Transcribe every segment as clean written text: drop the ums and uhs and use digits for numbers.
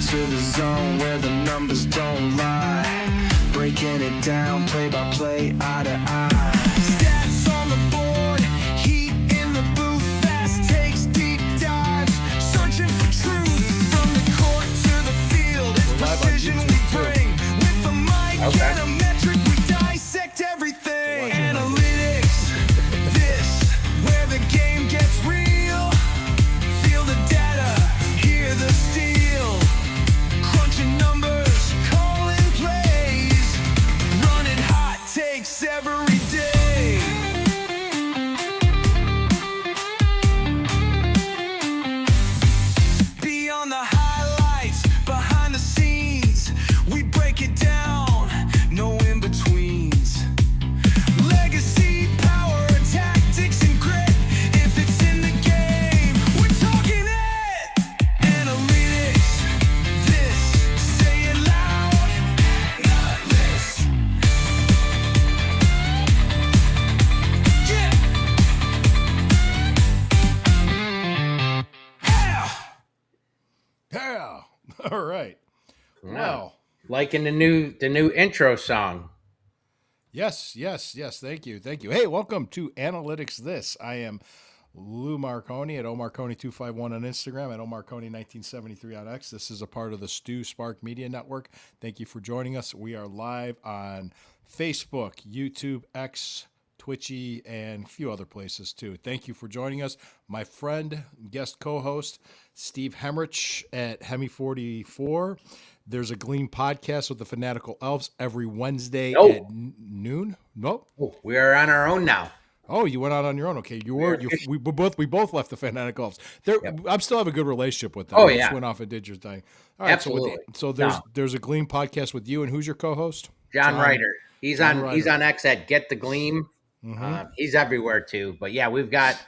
to the zone where the numbers don't lie. Breaking it down, play by play, eye to eye. Stats on the board, heat in the booth, fast takes, deep dives, searching for truth. From the court to the field, it's precision we bring. With the mic and a metric, we dissect everything. Analytics, this, where the game gets real. Feel the data, hear the steel. Crunching numbers, calling plays. Running hot takes every day. Beyond the highlights, behind the scenes, we break it down, no in-betweens. Legacy, power, tactics, and grit. If it's in the game, we're talking it. Analytics, this, say it loud. Analytics. Yeah. Yeah. All right. Wow. Liking the new intro song. Yes. Thank you. Hey, welcome to Analytics This. I am Lou Marconi at omarconi251 on Instagram, at omarconi1973 on X. This is a part of the Stu Spark Media Network. Thank you for joining us. We are live on Facebook, YouTube, X, Twitchy, and a few other places too. Thank you for joining us. My friend, guest co-host, Steve Hemrich at Hemi44. There's a Gleam podcast with the Fanatical Elves every Wednesday at noon. Nope. Oh, we are on our own now. Oh, you went out on your own. Okay, we both left the Fanatical Elves. I'm still have a good relationship with them. Oh, You yeah. just went off and did your thing. All right, Absolutely. So there's a Gleam podcast with you, and who's your co-host? John Ryder. He's John on Ryder. X at Get the Gleam. He's everywhere too. But yeah, we've got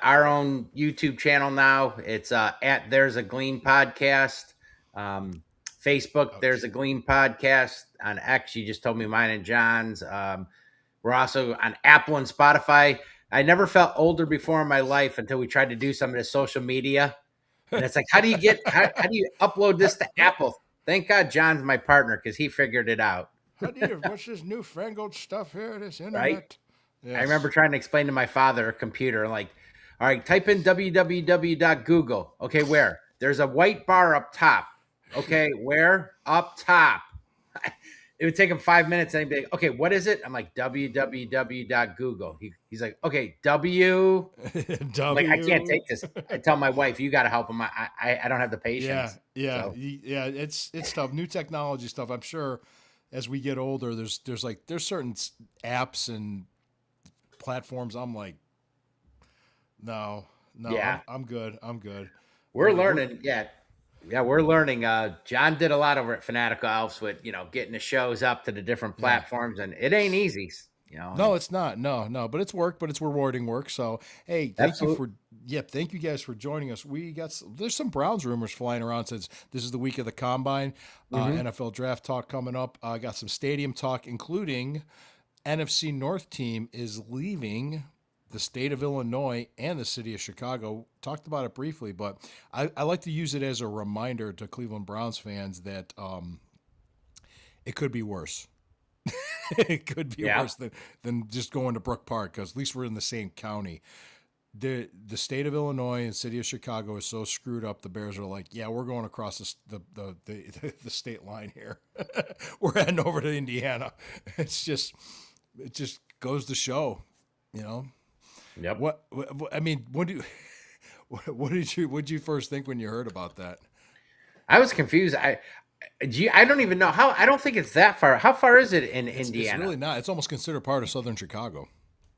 our own YouTube channel now. It's at There's a Gleam Podcast. Facebook, There's a Gleam Podcast. On X, you just told me mine and John's. We're also on Apple and Spotify. I never felt older before in my life until we tried to do some of the social media. And it's like, how do you upload this to Apple? Thank God John's my partner because he figured it out. What's this newfangled stuff here? This internet. Right? Yes. I remember trying to explain to my father a computer, like, all right, type in www.google. Okay, where? There's a white bar up top. Okay, where? Up top. It would take him 5 minutes and he'd be like, okay, what is it? I'm like, www.google. He's like, okay, W. I'm like, I can't take this. I tell my wife, you got to help him. I don't have the patience. Yeah. So, It's tough. New technology stuff. I'm sure as we get older, there's certain apps and platforms. I'm like, no, Yeah. I'm good. we're learning. Yeah, we're learning. John did a lot over at Fanatical Elves with, getting the shows up to the different platforms, and it ain't easy. No, it's not. No, but it's work, but it's rewarding work. So, hey, thank you guys for joining us. There's some Browns rumors flying around since this is the week of the Combine, NFL draft talk coming up. I got some stadium talk, including NFC North team is leaving the state of Illinois and the city of Chicago. Talked about it briefly, but I like to use it as a reminder to Cleveland Browns fans that it could be worse. It could be worse than just going to Brook Park, because at least we're in the same county. The state of Illinois and city of Chicago is so screwed up. The Bears are like, yeah, we're going across the state line here. We're heading over to Indiana. It just goes to show, Yep. What I mean, what did you first think when you heard about that? I was confused. I don't even know how. I don't think it's that far. How far is it in Indiana? It's really not. It's almost considered part of southern Chicago.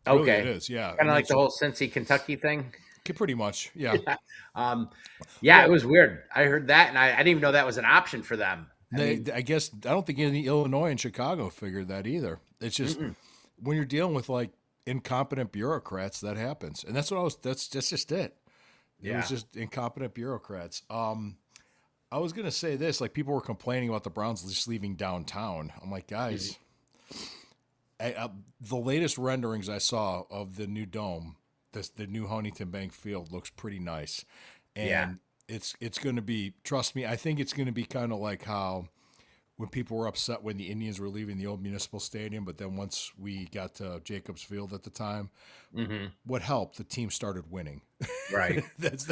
Okay, really it is. Yeah, kind of like the whole Cincy, Kentucky thing. Pretty much. Yeah. It was weird. I heard that, and I didn't even know that was an option for them. I don't think any Illinois and Chicago figured that either. It's just when you're dealing with like incompetent bureaucrats, that happens, and that's just it. It was just incompetent bureaucrats. I was gonna say this, like people were complaining about the Browns just leaving downtown. I'm like, guys, the latest renderings I saw of the new dome, the new Huntington Bank Field looks pretty nice, and it's going to be. Trust me, I think it's going to be kind of like how when people were upset when the Indians were leaving the old Municipal Stadium, but then once we got to Jacobs Field at the time, what helped, the team started winning. Right. That's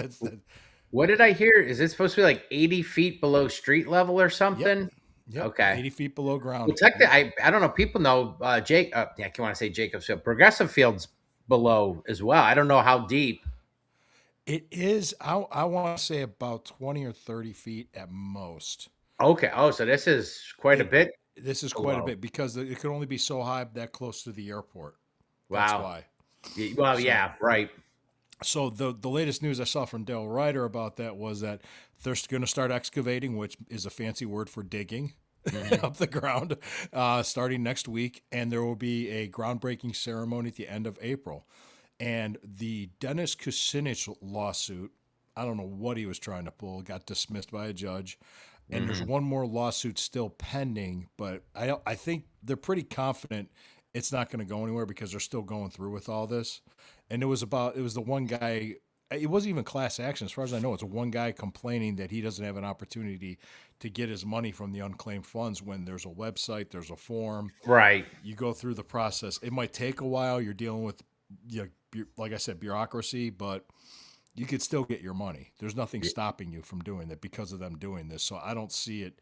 What did I hear? Is it supposed to be like 80 feet below street level or something? Yep, Okay. 80 feet below ground. Well, technically, I don't know. People know Jake. I can't want to say Jacobs Field. Progressive Field's below as well. I don't know how deep. It is. I want to say about 20 or 30 feet at most. Okay. Oh, so this is quite a bit. This is quite a below. bit because it can only be so high that close to the airport. That's Wow. why. Well, So- yeah, right. So the latest news I saw from Dale Ryder about that was that they're going to start excavating, which is a fancy word for digging up the ground, starting next week, and there will be a groundbreaking ceremony at the end of April. And the Dennis Kucinich lawsuit, I don't know what he was trying to pull, got dismissed by a judge. And there's one more lawsuit still pending, but I think they're pretty confident it's not going to go anywhere because they're still going through with all this. And it was the one guy, it wasn't even class action. As far as I know, it's one guy complaining that he doesn't have an opportunity to get his money from the unclaimed funds when there's a website, there's a form. Right. You go through the process. It might take a while. You're dealing with, like I said, bureaucracy, but you could still get your money. There's nothing stopping you from doing that because of them doing this. So I don't see it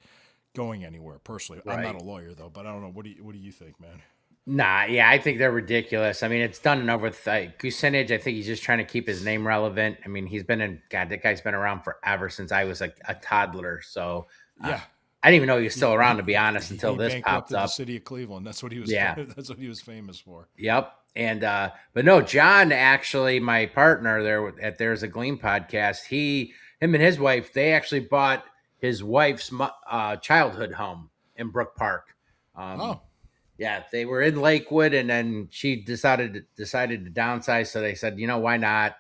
going anywhere personally. I'm not Right. a lawyer though, but I don't know. What do you think, man? Nah, yeah, I think they're ridiculous. I mean, it's done and over with. Kucinich, I think he's just trying to keep his name relevant. I mean, that guy's been around forever since I was a toddler. So Yeah. I didn't even know he was still around, to be honest, until He this popped bankrupted the up. city of Cleveland. That's what he was. Yeah. That's what he was famous for. Yep. And but no, John actually, my partner there at There's a Gleam podcast, him and his wife, they actually bought his wife's childhood home in Brook Park. Oh, Yeah, they were in Lakewood, and then she decided to downsize. So they said, why not?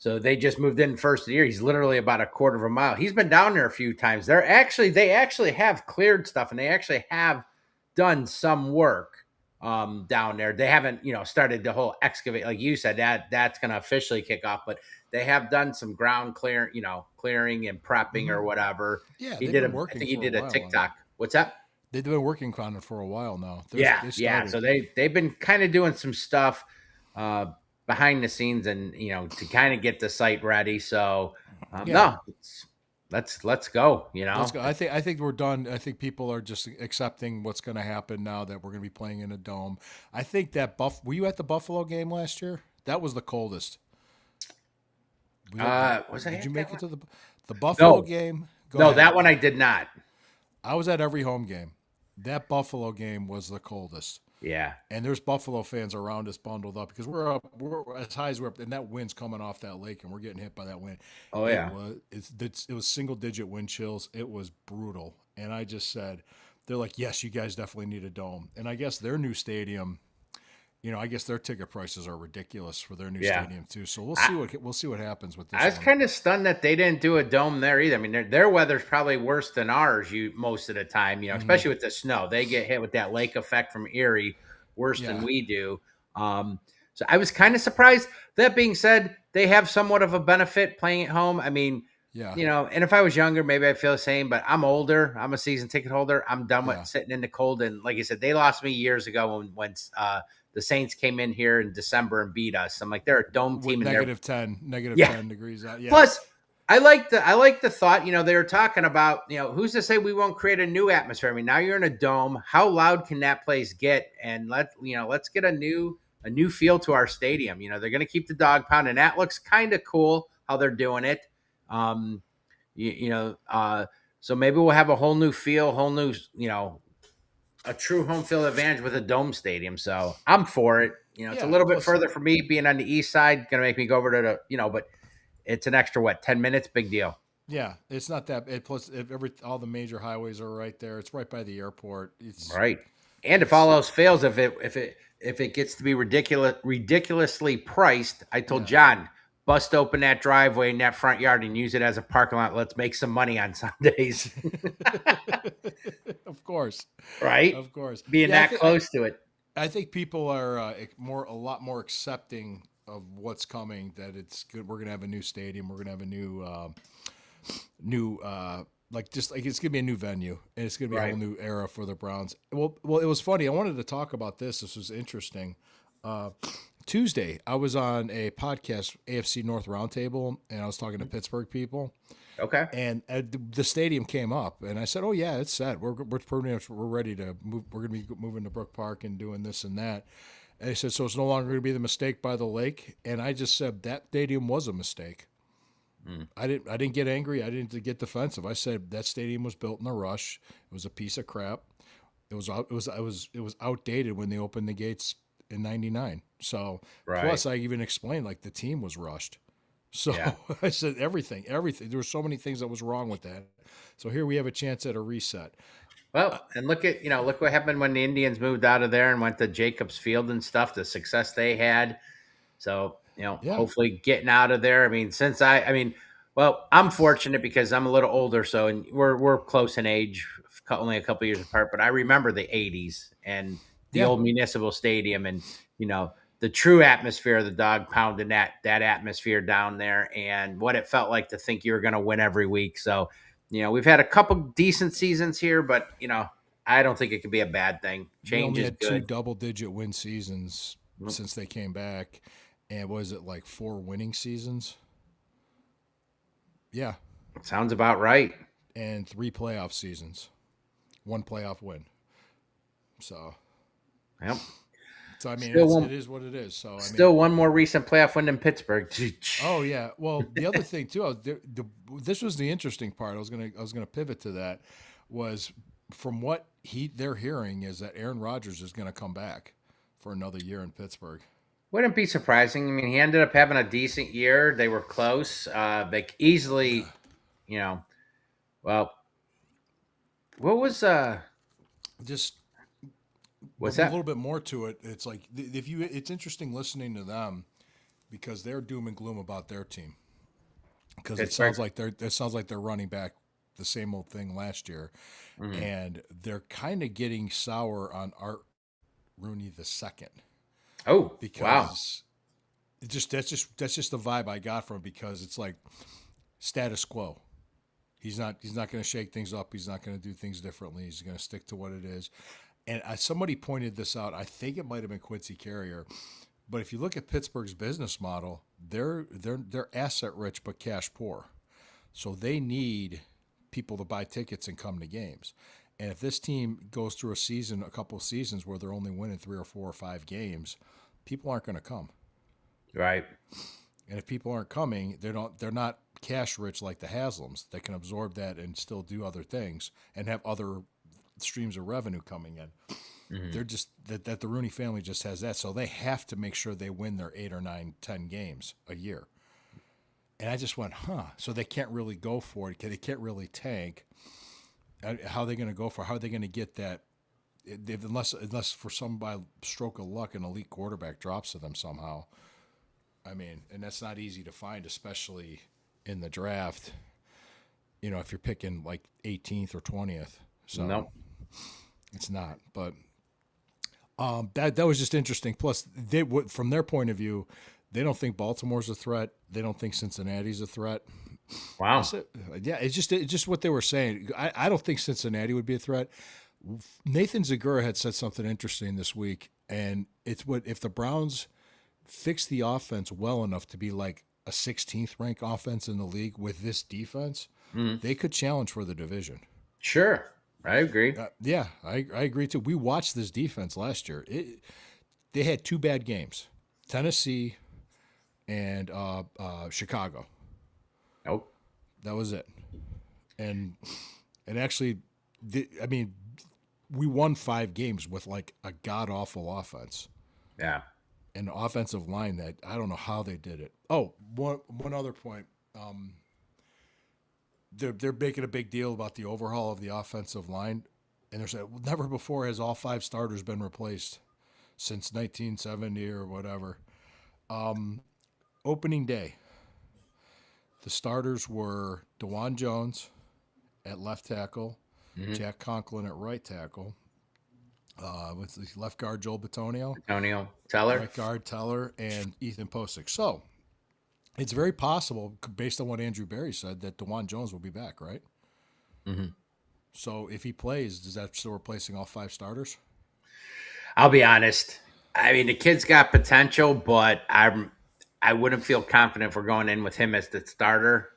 So they just moved in first of the year. He's literally about a quarter of a mile. He's been down there a few times. They actually have cleared stuff, and they actually have done some work down there. They haven't, started the whole excavate like you said. That's going to officially kick off, but they have done some ground clearing and prepping or whatever. yeah. He They've did been I working think he for did a a while on TikTok. What's that? They've been working on it for a while now. Yeah. They So started- they've been kind of doing some stuff behind the scenes, and to kind of get the site ready. So Yeah. let's go. Let's go. I think we're done. I think people are just accepting what's going to happen now that we're going to be playing in a dome. I think that were you at the Buffalo game last year? That was the coldest. Was I Did at you that make one? it to the Buffalo No. game? Go No, ahead. that one I did not. I was at every home game. That Buffalo game was the coldest. Yeah. And there's Buffalo fans around us bundled up because we're as high as we're up, and that wind's coming off that lake, and we're getting hit by that wind. Oh yeah. It was single digit wind chills. It was brutal, and I just said, they're like, yes, you guys definitely need a dome, and I guess their new stadium, I guess their ticket prices are ridiculous for their new Yeah. stadium too. So we'll see what happens with this. I was one. kind of stunned that they didn't do a dome there either. I mean, their weather's probably worse than ours. Most of the time, especially with the snow, they get hit with that lake effect from Erie worse Yeah. than we do. So I was kind of surprised. That being said, they have somewhat of a benefit playing at home. I mean, Yeah. and if I was younger, maybe I'd feel the same. But I'm older. I'm a season ticket holder. I'm done Yeah. with sitting in the cold. And like I said, they lost me years ago when the Saints came in here in December and beat us. I'm like, they're a dome With team, and negative 10 Yeah. 10 degrees out. Yeah. Plus, I like the thought. They were talking about, who's to say we won't create a new atmosphere? I mean, now you're in a dome. How loud can that place get? And let's get a new feel to our stadium. They're going to keep the dog pound, and that looks kind of cool how they're doing it. So maybe we'll have a whole new feel, a true home field advantage with a dome stadium. So I'm for it. It's a Yeah, little bit plus- further for me being on the east side. Going to make me go over to but it's an extra 10 minutes, big deal. Yeah, it's not that. Plus, all the major highways are right there. It's right by the airport. It's Right. And if all else fails, if it gets to be ridiculously priced, I told John, bust open that driveway in that front yard and use it as a parking lot. Let's make some money on Sundays. Of course, Right? of course. Being Yeah, that close to it. I think people are a lot more accepting of what's coming. That it's good. We're gonna have a new stadium. We're gonna have a new like just like it's gonna be a new venue, and it's gonna be a Right. whole new era for the Browns. Well, it was funny. I wanted to talk about this. This was interesting. Uh, Tuesday, I was on a podcast, AFC North Roundtable, and I was talking to Pittsburgh people. Okay. And the stadium came up, and I said, "Oh yeah, it's set. We're pretty much we're ready to move. We're going to be moving to Brook Park and doing this and that." And they said, "So it's no longer going to be the mistake by the lake." And I just said that stadium was a mistake. I didn't get angry. I didn't get defensive. I said that stadium was built in a rush. It was a piece of crap. It was outdated when they opened the gates in '99. So Right. plus I even explained like the team was rushed. So Yeah. I said everything. There were so many things that was wrong with that. So here we have a chance at a reset. Well, and look what happened when the Indians moved out of there and went to Jacobs Field and stuff, the success they had. So, Yeah. hopefully getting out of there. I mean, well, I'm fortunate because I'm a little older, so and we're close in age, only a couple years apart, but I remember the 80s and the Yeah. old Municipal Stadium and, the true atmosphere of the dog pounding that atmosphere down there and what it felt like to think you were going to win every week. So, we've had a couple decent seasons here, but I don't think it could be a bad thing. We Change only is had two good. double-digit win seasons Mhm. since they came back, and was it like 4 winning seasons? Yeah, Sounds about right. and 3 playoff seasons, 1 playoff win. So, Yep. I mean, Still one- it is what it is. So, I mean, Still one more recent playoff win than Pittsburgh. oh yeah. Well, the other thing too, this was the interesting part. I was gonna pivot to that. Was from what they're hearing is that Aaron Rodgers is gonna come back for another year in Pittsburgh. Wouldn't be surprising. I mean, he ended up having a decent year. They were close. They easily, well, what was Just what's a that? little bit more to it. It's like it's interesting listening to them because they're doom and gloom about their team because it sounds like they're running back the same old thing last year, Mhm. and they're kind of getting sour on Art Rooney the second. Oh, wow. Because that's just the vibe I got from it because it's like status quo. He's not going to shake things up. He's not going to do things differently. He's going to stick to what it is. And somebody pointed this out. I think it might have been Quincy Carrier, but if you look at Pittsburgh's business model, they're asset rich but cash poor. So they need people to buy tickets and come to games. And if this team goes through a couple of seasons where they're only winning 3 or 4 or 5 games, people aren't going to come. Right. And if people aren't coming, they're not cash rich like the Haslams that can absorb that and still do other things and have other streams of revenue coming in. Mhm. They're just that the Rooney family just has that, so they have to make sure they win their 8 or 9, 10 games a year. And I just went, so they can't really go for it. They can't really tank. How are they going to go for it? How are they going to get that? Unless for some by stroke of luck an elite quarterback drops to them somehow. I mean, and that's not easy to find, especially in the draft. If you're picking like 18th or 20th. So No. it's not. But that was just interesting. Plus, from their point of view, they don't think Baltimore's a threat. They don't think Cincinnati's a threat. Wow. Yeah, it's just what they were saying. I don't think Cincinnati would be a threat. Nathan Zagura had said something interesting this week, and it's if the Browns fix the offense well enough to be like a 16th ranked offense in the league with this defense, they could challenge for the division. Sure. I agree. Yeah, I agree too. We watched this defense last year. They had 2 bad games, Tennessee and Chicago. Oh. That was it. And actually, we won 5 games with like a god awful offense. Yeah. An offensive line that I don't know how they did it. Oh, one other point. They're making a big deal about the overhaul of the offensive line, and they're saying never before has all 5 starters been replaced since 1970 or whatever. Opening day, the starters were DeJuan Jones at left tackle, Jack Conklin at right tackle, with the left guard Joel Bitonio, Antonio Teller. right guard Teller, and Ethan Posick. So it's very possible, based on what Andrew Barry said, that DeJuan Jones will be back, right? Mm-hmm. So if he plays, does that still replacing all 5 starters? I'll be honest. I mean, the kid's got potential, but I wouldn't feel confident if we're going in with him as the starter.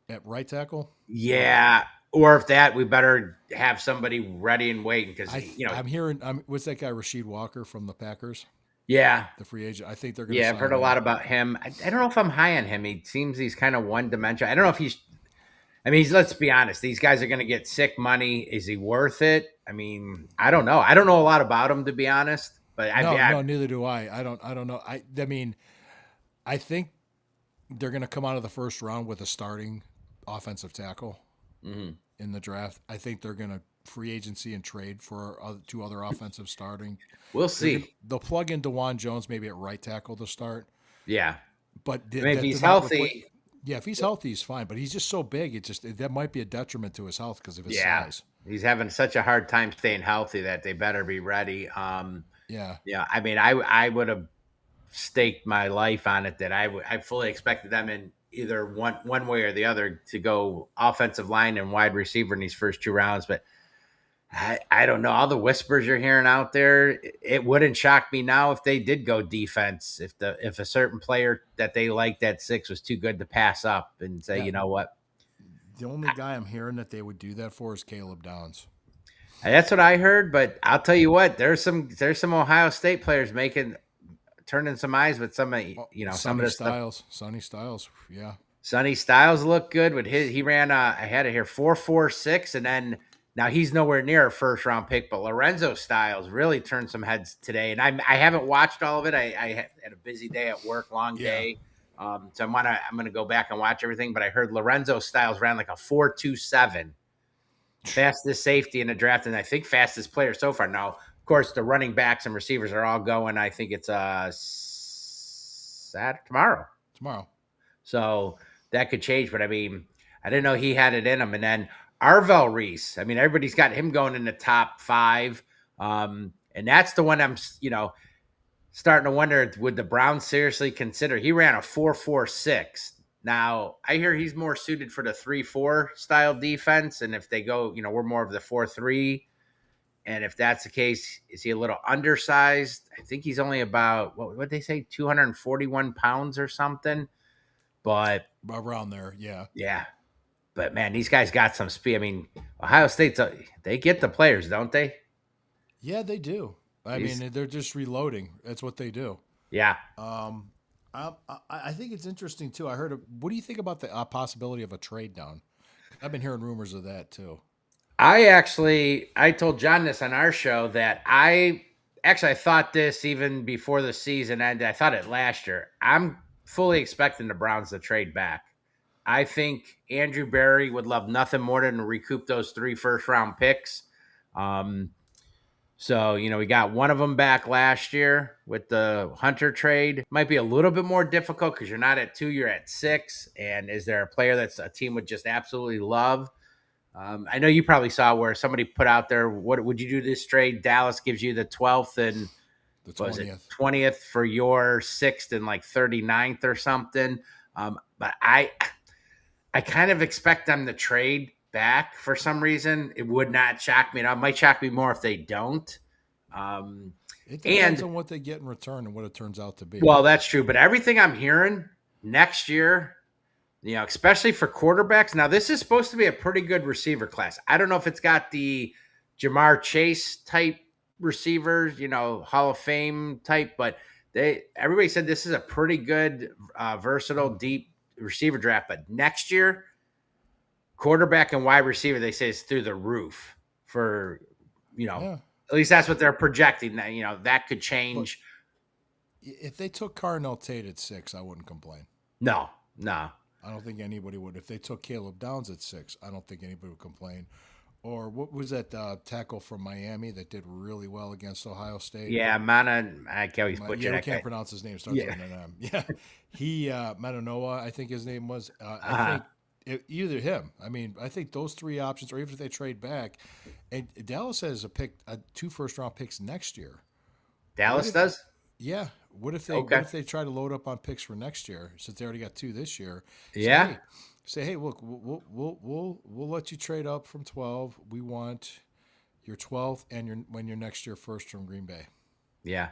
At right tackle? Yeah. Or if that, we better have somebody ready and waiting because, I'm hearing, what's that guy, Rasheed Walker from the Packers, yeah. the free agent? I think they're going to Yeah, sign I've heard a him. lot about him. I don't know if I'm high on him. He seems he's kind of one dimensional. I don't know if let's be honest. These guys are going to get sick money. Is he worth it? I mean, I don't know. I don't know a lot about him, to be honest. But No, neither do I. I don't know. I mean, I think they're going to come out of the first round with a starting offensive tackle in the draft. I think they're going to free agency and trade for 2 other offensive starting. We'll see. They'll plug in DeJuan Jones maybe at right tackle to start. Yeah. But If he's healthy. Yeah, if he's healthy, he's fine. But he's just so big, that might be a detriment to his health because of his size. He's having such a hard time staying healthy that they better be ready. Yeah. I mean, I would have staked my life on it that I fully expected them in either one way or the other to go offensive line and wide receiver in these first 2 rounds. But I don't know. All the whispers you're hearing out there, it wouldn't shock me now if they did go defense. If a certain player that they liked at 6 was too good to pass up and say, you know what? The only guy I'm hearing that they would do that for is Caleb Downs. That's what I heard, but I'll tell you what, there's some Ohio State players turning some eyes with some some of the Styles, Sonny Styles, yeah. Sonny Styles looked good with he ran I had it here 4.46, and then now he's nowhere near a first round pick, but Lorenzo Styles really turned some heads today, and I haven't watched all of it. I had a busy day at work, long day. So I'm gonna go back and watch everything, but I heard Lorenzo Styles ran like a 4.27. Fastest safety in the draft, and I think fastest player so far. Now, of course, the running backs and receivers are all going. I think it's tomorrow. So that could change, but I mean, I didn't know he had it in him. And then Arvell Reese. I mean, everybody's got him going in the top 5, and that's the one I'm starting to wonder, would the Browns seriously consider? He ran a 4.46. Now, I hear he's more suited for the 3-4 style defense. And if they go, we're more of the 4-3. And if that's the case, is he a little undersized? I think he's only about, what did they say, 241 pounds or something. But around there, yeah. Yeah. But, man, these guys got some speed. I mean, Ohio State, they get the players, don't they? Yeah, they do. I mean, they're just reloading. That's what they do. Yeah. I think it's interesting too. What do you think about the possibility of a trade down? I've been hearing rumors of that too. I told John this on our show that I thought this even before the season ended. I thought it last year. I'm fully expecting the Browns to trade back. I think Andrew Barry would love nothing more than to recoup those 3 first-round picks. So, we got one of them back last year with the Hunter trade. Might be a little bit more difficult because you're not at 2, you're at 6. And is there a player that's a team would just absolutely love? I know you probably saw where somebody put out there, what would you do this trade? Dallas gives you the 12th and the 20th. 20th for your 6th and like 39th or something. But I kind of expect them to trade back for some reason. It would not shock me. It might shock me more if they don't. It depends on what they get in return and what it turns out to be. Well, that's true. But everything I'm hearing next year, especially for quarterbacks. Now, this is supposed to be a pretty good receiver class. I don't know if it's got the Jamar Chase type receivers, Hall of Fame type, but everybody said this is a pretty good, versatile, deep receiver draft. But next year, quarterback and wide receiver, they say, is through the roof for, at least that's what they're projecting. That could change. But if they took Carnell Tate at 6, I wouldn't complain. No. I don't think anybody would. If they took Caleb Downs at 6, I don't think anybody would complain. Or what was that tackle from Miami that did really well against Ohio State? Yeah, I can't always butcher that. I can't pronounce his name. Starts with an M. Yeah, he Mananoa, I think his name was. I think either him. I mean, I think those three options, or even if they trade back, and Dallas has two first round picks next year. Dallas does? Yeah. What if Okay. they try to load up on picks for next year since they already got two this year? Yeah. Say hey, look, we'll let you trade up from 12. We want your 12th and your next year first from Green Bay. Yeah.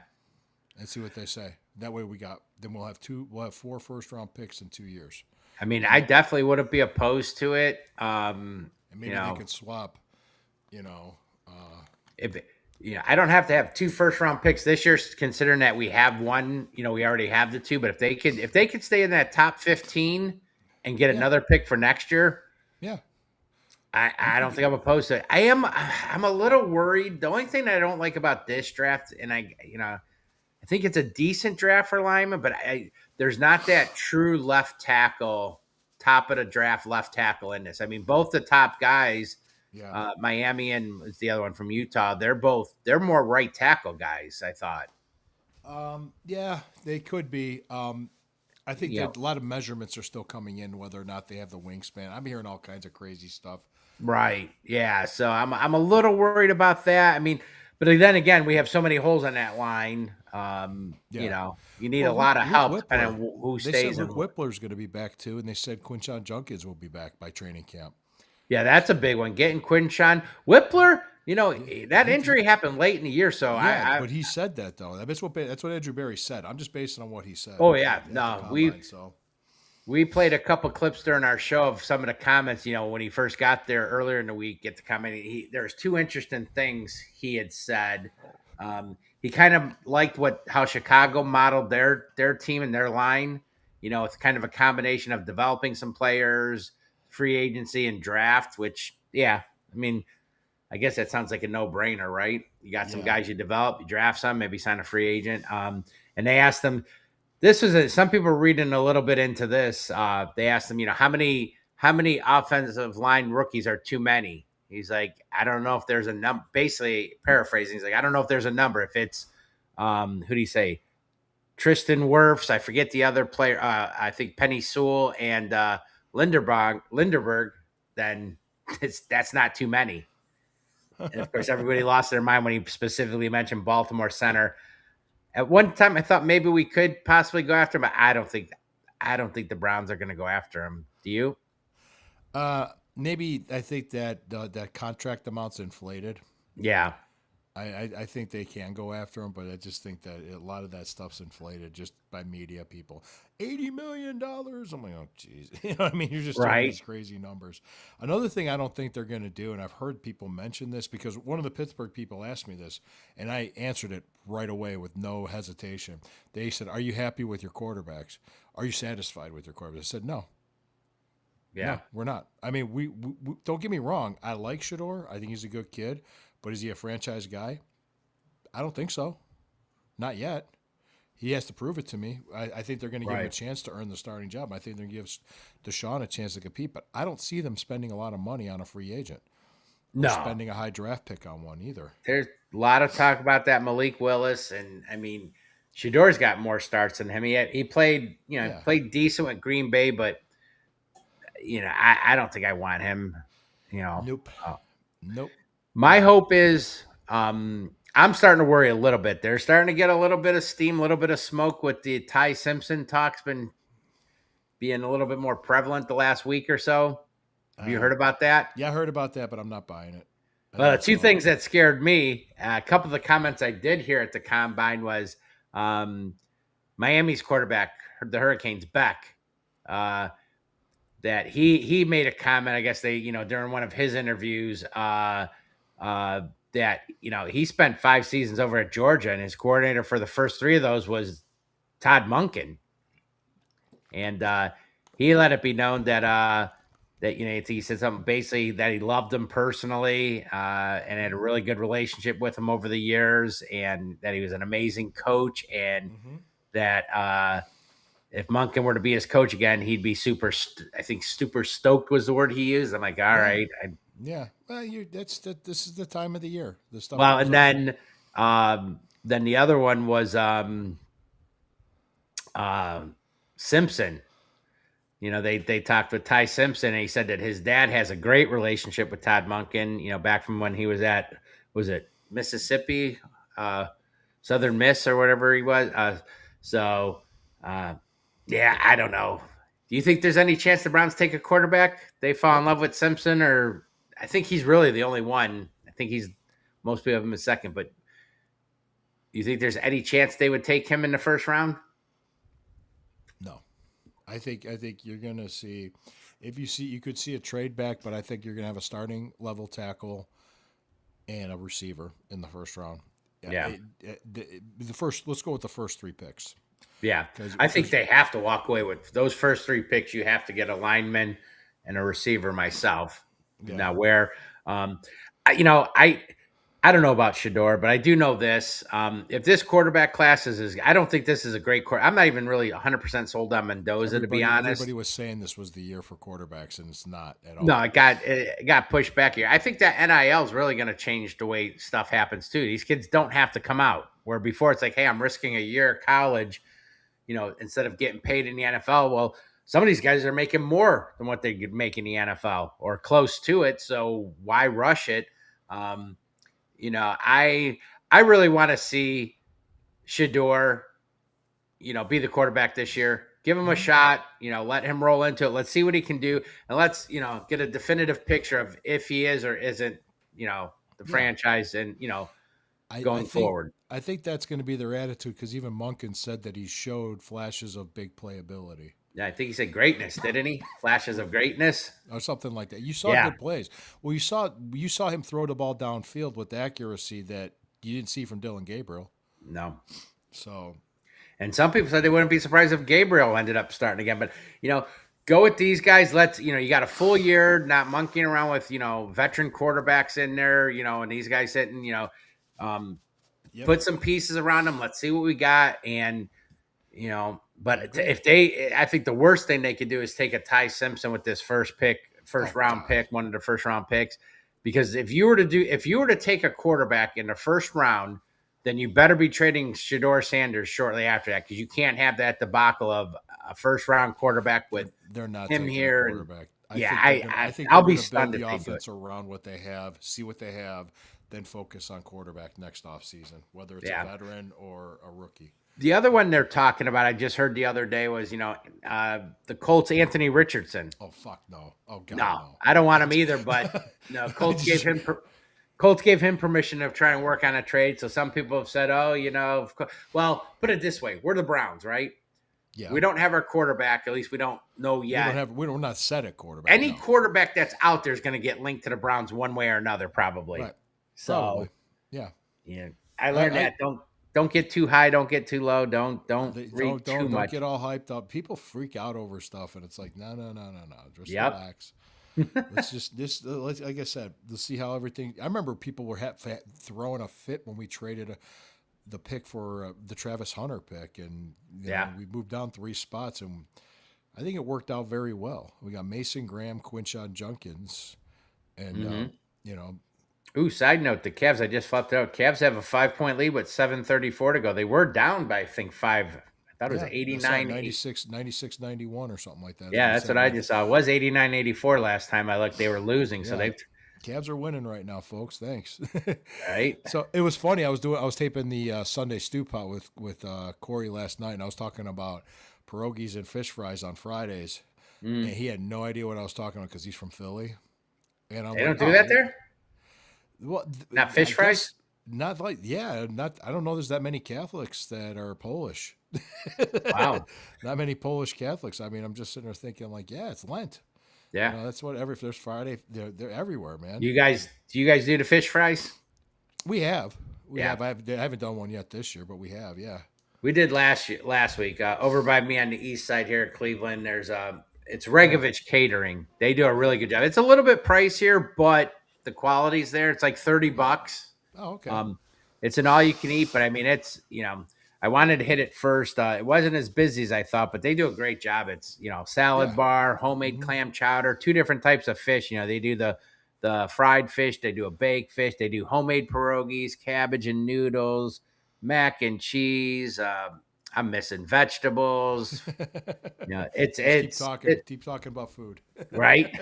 And see what they say. That way we'll have 4 first round picks in 2 years. I mean, I definitely wouldn't be opposed to it. And maybe they could swap, If I don't have to have 2 first round picks this year, considering that we have one. We already have the 2. But if they could stay in that top 15 and get another pick for next year, yeah. I don't think I'm opposed to it. I'm a little worried. The only thing that I don't like about this draft, and I think it's a decent draft for linemen, but there's not that true left tackle, top of the draft left tackle in this. I mean, both the top guys, Miami and it's the other one from Utah, they're more right tackle guys, I thought. Yeah, they could be. I think that a lot of measurements are still coming in, whether or not they have the wingspan. I'm hearing all kinds of crazy stuff. Right. Yeah. So I'm a little worried about that. I mean, but then again, we have so many holes on that line. You need a lot of help depending on who stays. They said Luke Whippler's going to be back too, and they said Quinshon Judkins will be back by training camp. Yeah, that's a big one. Getting Quinshon Whippler. That injury happened late in the year, so but he said that though. That's what Andrew Berry said. I'm just basing on what he said. Oh yeah, we played a couple clips during our show of some of the comments. When he first got there earlier in the week, get the comment. There's 2 interesting things he had said. He kind of liked how Chicago modeled their team and their line. It's kind of a combination of developing some players, free agency, and draft. Which, I mean, I guess that sounds like a no-brainer, right? You got some guys you develop, you draft some, maybe sign a free agent. And they asked them. Some people were reading a little bit into this. They asked him, how many offensive line rookies are too many? He's like, I don't know if there's a number. Basically, paraphrasing, he's like, I don't know if there's a number. If it's, who do you say? Tristan Wirfs. I forget the other player. I think Penny Sewell and Linderberg. Then that's not too many. And of course, everybody lost their mind when he specifically mentioned Baltimore center. At one time, I thought maybe we could possibly go after him, but I don't think the Browns are going to go after him. Do you? Maybe I think that that contract amount's inflated. Yeah, I think they can go after him, but I just think that a lot of that stuff's inflated just by media people. $80 million. I'm like, oh, geez. You know what I mean? You're just doing these crazy numbers. Another thing I don't think they're going to do, and I've heard people mention this because one of the Pittsburgh people asked me this, and I answered it right away with no hesitation. They said, are you happy with your quarterbacks? Are you satisfied with your quarterbacks? I said, no. Yeah. No, we're not. I mean, we don't get me wrong. I like Shedeur. I think he's a good kid. But is he a franchise guy? I don't think so. Not yet. He has to prove it to me. I think they're going to give him a chance to earn the starting job. I think they're going to give Deshaun a chance to compete. But I don't see them spending a lot of money on a free agent. No. Or spending a high draft pick on one either. There's a lot of talk about that Malik Willis. And, I mean, Shedeur's got more starts than him. He played, played decent with Green Bay. But, I don't think I want him, Nope. Nope. My hope is I'm starting to worry a little bit. They're starting to get a little bit of steam, a little bit of smoke with the Ty Simpson talks been being a little bit more prevalent the last week or so. Have you heard about that? Yeah, I heard about that, but I'm not buying it. Well, 2 things that scared me. A couple of the comments I did hear at the Combine was Miami's quarterback, the Hurricanes, Beck, that he made a comment, I guess during one of his interviews, that he spent 5 seasons over at Georgia, and his coordinator for the first 3 of those was Todd Monken, and he let it be known that he said something basically that he loved him personally and had a really good relationship with him over the years, and that he was an amazing coach, and that if Monken were to be his coach again, he'd be super stoked was the word he used. I'm like, all right. Yeah, well, this is the time of the year. The stuff. Well, and then the other one was Simpson. they talked with Ty Simpson, and he said that his dad has a great relationship with Todd Monken, back from when he was at, was it Mississippi, Southern Miss or whatever he was. So, uh, yeah, I don't know. Do you think there's any chance the Browns take a quarterback? They fall in love with Simpson, or I think he's really the only one. I think most people have him as second, but you think there's any chance they would take him in the first round? No, I think you're gonna see, if you could see a trade back, but I think you're gonna have a starting level tackle and a receiver in the first round. Yeah. The first, let's go with the first three picks. Yeah, 'Cause- I think they have to walk away with those first three picks. You have to get a lineman and a receiver. Myself, Yeah. now where, I don't know about Shador, but I do know this. If this quarterback class I don't think this is a great quarter. I'm not even really 100% sold on Mendoza, to be honest. Everybody was saying this was the year for quarterbacks, and it's not at all. No, it got pushed back here. I think that NIL is really going to change the way stuff happens too. These kids don't have to come out, where before it's like, hey, I'm risking a year of college, instead of getting paid in the NFL. Well, some of these guys are making more than what they could make in the NFL or close to it. So why rush it? I really want to see Shador, be the quarterback this year. Give him a shot, let him roll into it. Let's see what he can do. And let's, get a definitive picture of if he is or isn't, the franchise and, going forward. I think that's going to be their attitude, because even Monken said that he showed flashes of big playability. Yeah, I think he said greatness, didn't he? Flashes of greatness or something like that. You saw good plays. Well, you saw him throw the ball downfield with accuracy that you didn't see from Dylan Gabriel. No. So, and some people said they wouldn't be surprised if Gabriel ended up starting again. But go with these guys. Let's you got a full year, not monkeying around with veteran quarterbacks in there. And these guys sitting. Put some pieces around them. Let's see what we got. And but I think the worst thing they could do is take a Ty Simpson with this first round pick, one of the first round picks. Because if you were to take a quarterback in the first round, then you better be trading Shador Sanders shortly after that, because you can't have that debacle of a first round quarterback with they're not him here. Quarterback. I think I'll be stunned if the they do offense it. around what they have, see what they have, then focus on quarterback next offseason, whether it's a veteran or a rookie. The other one they're talking about, I just heard the other day, was the Colts' Anthony Richardson. Oh fuck no! Oh god, no. I don't want him either. But no, Colts gave him permission to try and work on a trade. So some people have said, well, put it this way: we're the Browns, right? Yeah. We don't have our quarterback. At least we don't know yet. We're not set at quarterback. Any quarterback that's out there is going to get linked to the Browns one way or another, probably. Right. So, probably. Yeah. I learned that. Don't get too high. Don't get too low. Don't read too much. Don't get all hyped up. People freak out over stuff, and it's like, no. Just relax. Let's like I said, let's see how everything. I remember people were throwing a fit when we traded the pick for the Travis Hunter pick, and we moved down 3 spots, and I think it worked out very well. We got Mason Graham, Quinshon Junkins, and Ooh, side note, the Cavs, I just flipped out. Cavs have a 5-point lead with 7:34 to go. They were down by, I think, 5. I thought it was 89. 96, 91 or something like that. Yeah, that's what I just saw. It was 89-84 last time I looked. They were losing, so Cavs are winning right now, folks. Thanks. Right. So it was funny. I was taping the Sunday Stew Pot with Corey last night, and I was talking about pierogies and fish fries on Fridays, and he had no idea what I was talking about because he's from Philly. And they don't do that there? Well, not fish fries? Not like, I don't know there's that many Catholics that are Polish. Wow. Not many Polish Catholics. I mean, I'm just sitting there thinking like, it's Lent. Yeah. That's what if there's Friday, they're everywhere, man. Do you guys do the fish fries? We have. I haven't done one yet this year, but we have, yeah. We did last week over by me on the east side here at Cleveland. There's it's Regovich Catering. They do a really good job. It's a little bit pricier, but the quality's there. It's like $30. Oh, okay. It's an all you can eat, but I mean, it's, I wanted to hit it first. It wasn't as busy as I thought, but they do a great job. It's, salad bar, homemade clam chowder, 2 different types of fish. They do the fried fish. They do a baked fish. They do homemade pierogies, cabbage and noodles, mac and cheese. I'm missing vegetables. It's Keep talking about food. right.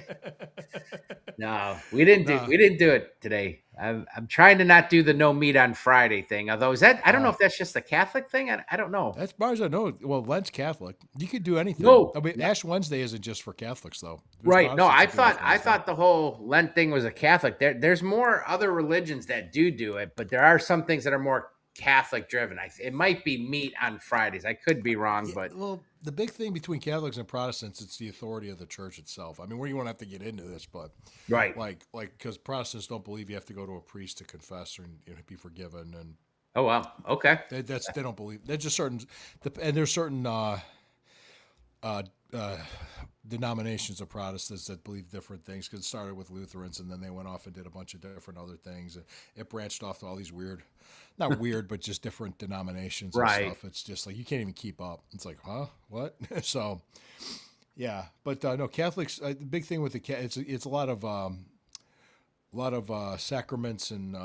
No, we didn't do No. we didn't do it today. I'm trying to not do the no meat on Friday thing. Although I don't know if that's just a Catholic thing. I don't know. As far as I know, well, Lent's Catholic. You could do anything. No, I mean, Ash Wednesday isn't just for Catholics, though. There's right. No, Protestants that do Ash I Wednesday. thought the whole Lent thing was a Catholic. There's more other religions that do it, but there are some things that are more Catholic driven. It might be meat on Fridays. I could be wrong, Yeah, but well, the big thing between Catholics and Protestants, it's the authority of the church itself. I mean, we won't have to get into this, but right. because Protestants don't believe you have to go to a priest to confess or be forgiven, and Oh well. Okay. they don't believe. There's just certain, and there's certain uh, denominations of Protestants that believe different things. Because it started with Lutherans, and then they went off and did a bunch of different other things. And it branched off to all these weird, not weird, but just different denominations Right. and stuff. It's just like you can't even keep up. It's like, huh, what? So, yeah, but no, Catholics. The big thing with it's a lot of sacraments and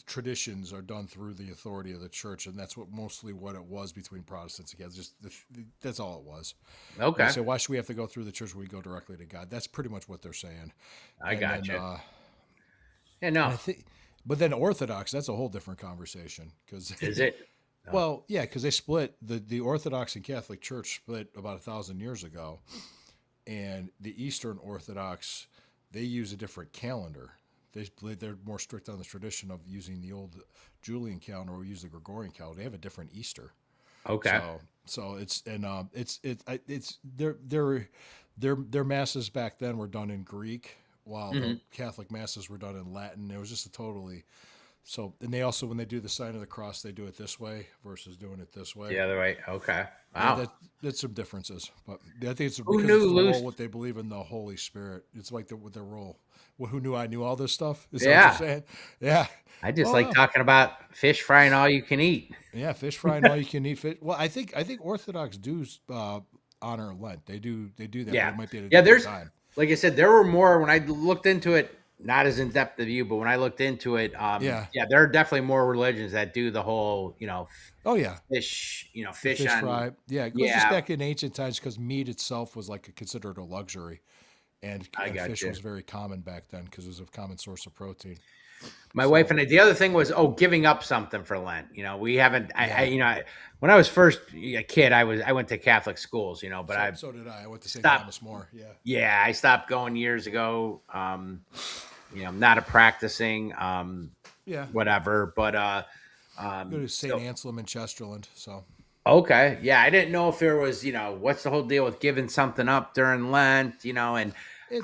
traditions are done through the authority of the church, and that's mostly what it was between Protestants and Catholics. That's all it was. Okay. They say, why should we have to go through the church when we go directly to God? That's pretty much what they're saying. I And got then, you. Yeah. No. I think, but then Orthodox, that's a whole different conversation. Because Is it? well, yeah, because they split the Orthodox and Catholic Church split about 1,000 years ago, and the Eastern Orthodox they use a different calendar. They're more strict on the tradition of using the old Julian calendar, or we use the Gregorian calendar. They have a different Easter. Okay. So it's their masses back then were done in Greek, while the Catholic masses were done in Latin. It was just a totally so. And they also, when they do the sign of the cross, they do it this way versus doing it this way. The other way. Okay. Yeah, Wow. that's some differences, but I think it's Who because knew it's the Lucy- role what they believe in the Holy Spirit. It's like with their role. Well, who knew I knew all this stuff? Is that Yeah. what you're saying? Yeah. I just Well, like no. talking about fish frying all you can eat. Yeah, fish fry and all you can eat fish. Well, I think Orthodox do honor Lent. They do that. But Yeah. it might be at a Yeah, different there's time. like I said, there were more when I looked into it, not as in depth of you, but when I looked into it, Yeah. there are definitely more religions that do the whole, Oh yeah, fish, fish fish on fry. Yeah, it goes Yeah. just back in ancient times because meat itself was considered a luxury, and got fish you. was very common back then because it was a common source of protein. My wife and I. The other thing was, giving up something for Lent. We haven't. When I was first a kid, I went to Catholic schools. But So did I. I went to St. Stop. Thomas More. Yeah. yeah, I stopped going years ago. Not a practicing, Yeah. whatever. But Go to St. Anselm in Chesterland. So okay, yeah, I didn't know if there was, what's the whole deal with giving something up during Lent, and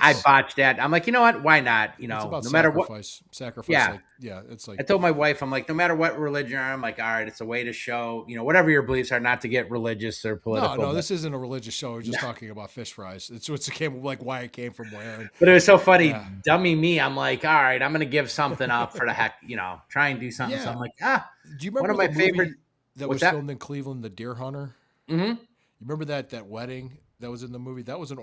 I it's botched that. I'm like, you know what? Why not? it's about No matter what. sacrifice. Yeah. It's I like told my wife, I'm like, no matter what religion you're on, I'm like, all right, it's a way to show, whatever your beliefs are, not to get religious or political. no. but- This isn't a religious show. We're just talking about fish fries. It's what's came like why it came from where. And But it was so funny, Yeah. dummy me. I'm like, all right, I'm gonna give something up for the heck, try and do something. So Yeah. I'm like, do you remember one of my the movie favorite. that what's was that? filmed in Cleveland, The Deer Hunter? hmm You remember that wedding that was in the movie? That was an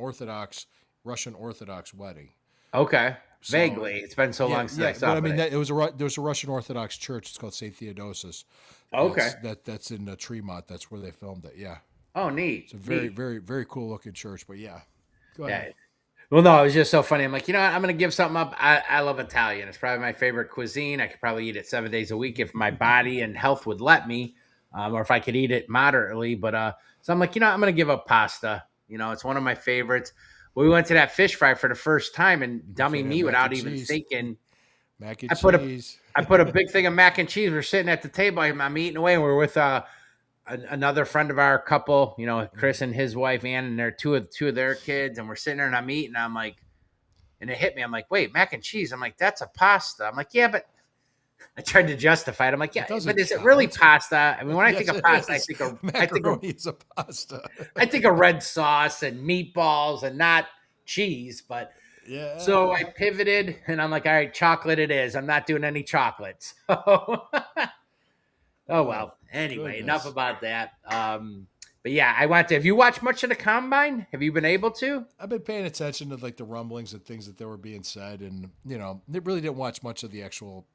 Russian Orthodox wedding. Okay, So- vaguely. It's been so long since I saw. but I mean, it. there was a Russian Orthodox church. It's called St. Theodosius. Okay. That's in Tremont. That's where they filmed it. Yeah, Oh, neat. it's a very, neat. very, very cool looking church. But yeah, go Yeah. ahead. Well, no, it was just so funny. I'm like, I'm going to give something up. I love Italian. It's probably my favorite cuisine. I could probably eat it 7 days a week if my body and health would let me, or if I could eat it moderately. But so I'm like, I'm going to give up pasta. It's one of my favorites. We went to that fish fry for the first time, and dummy Can't me have without mac and even cheese. thinking. Mac and I put a- cheese. I put a big thing of mac and cheese. We're sitting at the table. I'm eating away. And we're with another friend of our couple, Chris and his wife Ann, and they're two of their kids. And we're sitting there, and I'm eating. I'm like, and it hit me. I'm like, wait, mac and cheese. I'm like, that's a pasta. I'm like, yeah, but I tried to justify it. I'm like, yeah, doesn't but is it count. really pasta? I mean, when I Yes, think of it pasta, is. I think of Macaroni is a pasta. I think of red sauce and meatballs and not cheese. But Yeah. so I pivoted, and I'm like, all right, chocolate it is. I'm not doing any chocolates. Oh well. Anyway, enough Goodness. about that. But yeah, I want to. Have you watched much of the combine? Have you been able to? I've been paying attention to the rumblings and things that they were being said, and they really didn't watch much of the actual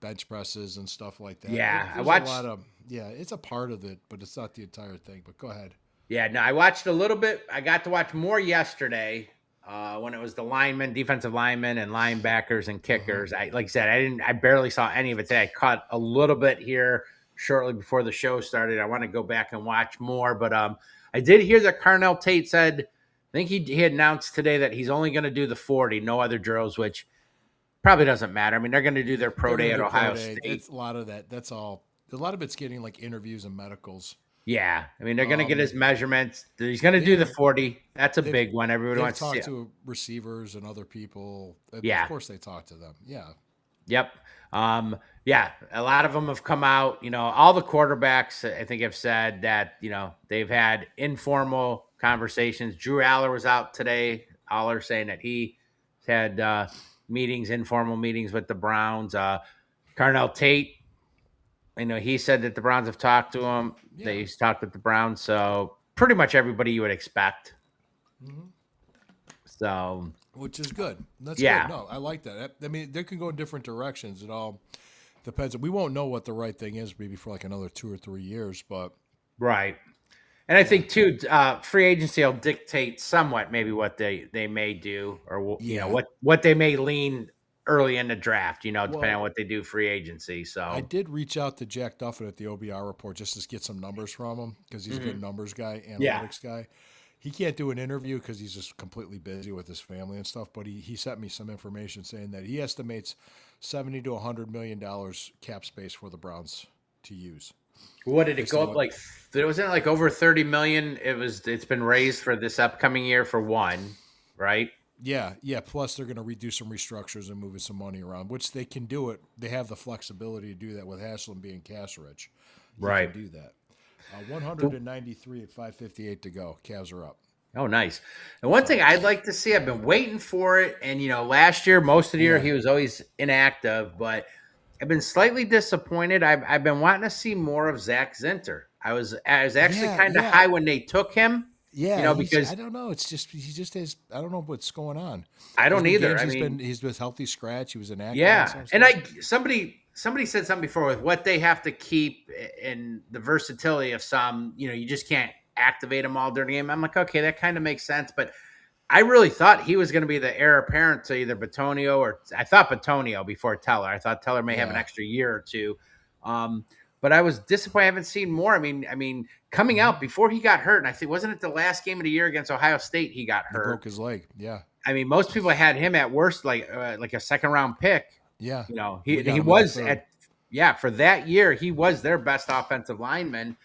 bench presses and stuff like that. Yeah, I There's watched. a lot of it's a part of it, but it's not the entire thing. But go ahead. Yeah, no, I watched a little bit. I got to watch more yesterday when it was the linemen, defensive linemen, and linebackers and kickers. I like I said, I barely saw any of it today. I caught a little bit here shortly before the show started. I want to go back and watch more, but I did hear that Carnell Tate said, I think he had announced today that he's only going to do the 40, no other drills, which probably doesn't matter. I mean, they're going to do their pro day at Ohio State. It's a lot of that. That's all. A lot of it's getting like interviews and medicals. Yeah, I mean they're going to get his measurements. He's going to do the 40. That's a big one. Everybody wants to see. Talk to receivers and other people. Yeah, of course they talk to them. Yeah. Yep. Yeah, a lot of them have come out. All the quarterbacks I think have said that they've had informal conversations. Drew Aller was out today. Aller saying that he had informal meetings with the Browns. Carnell Tate. He said that the Browns have talked to him. Yeah. That he's talked with the Browns. So pretty much everybody you would expect. Mm-hmm. So, which is good. That's good. No, I like that. I mean, they can go in different directions. It all depends. We won't know what the right thing is maybe for like another 2 or 3 years, but right. And I think too, free agency will dictate somewhat maybe what they may do, or what they may lean early in the draft, depending on what they do free agency. So I did reach out to Jack Duffin at the OBR report just to get some numbers from him because he's a good numbers guy, analytics guy. He can't do an interview because he's just completely busy with his family and stuff. But he sent me some information saying that he estimates $70 to $100 million cap space for the Browns to use. What did it go up like? Wasn't it like over 30 million? It's been raised for this upcoming year for one, right? Yeah. Plus, they're going to redo some restructures and moving some money around, which they can do it. They have the flexibility to do that with Haslam being cash rich. Right. Can do that. 193 at 5:58 to go. Cavs are up. Oh, nice. And one thing I'd like to see, I've been waiting for it. And, last year, most of the year, he was always inactive. But I've been slightly disappointed. I've been wanting to see more of Zach Zinter. I was actually kind of high when they took him. Yeah, because I don't know. It's just he just has. I don't know what's going on. I don't either. He's with healthy scratch. He was inactive. Yeah, and somebody said something before with what they have to keep and the versatility of some. You just can't activate them all during the game. I'm like, okay, that kind of makes sense. But I really thought he was going to be the heir apparent to either Bitonio or I thought Bitonio before Teller. I thought Teller may have an extra year or two. But I was disappointed. I haven't seen more. I mean, coming out before he got hurt, and I think wasn't it the last game of the year against Ohio State he got hurt? He broke his leg. Yeah. I mean, most people had him at worst like a second round pick. Yeah. He was for that year he was their best offensive lineman.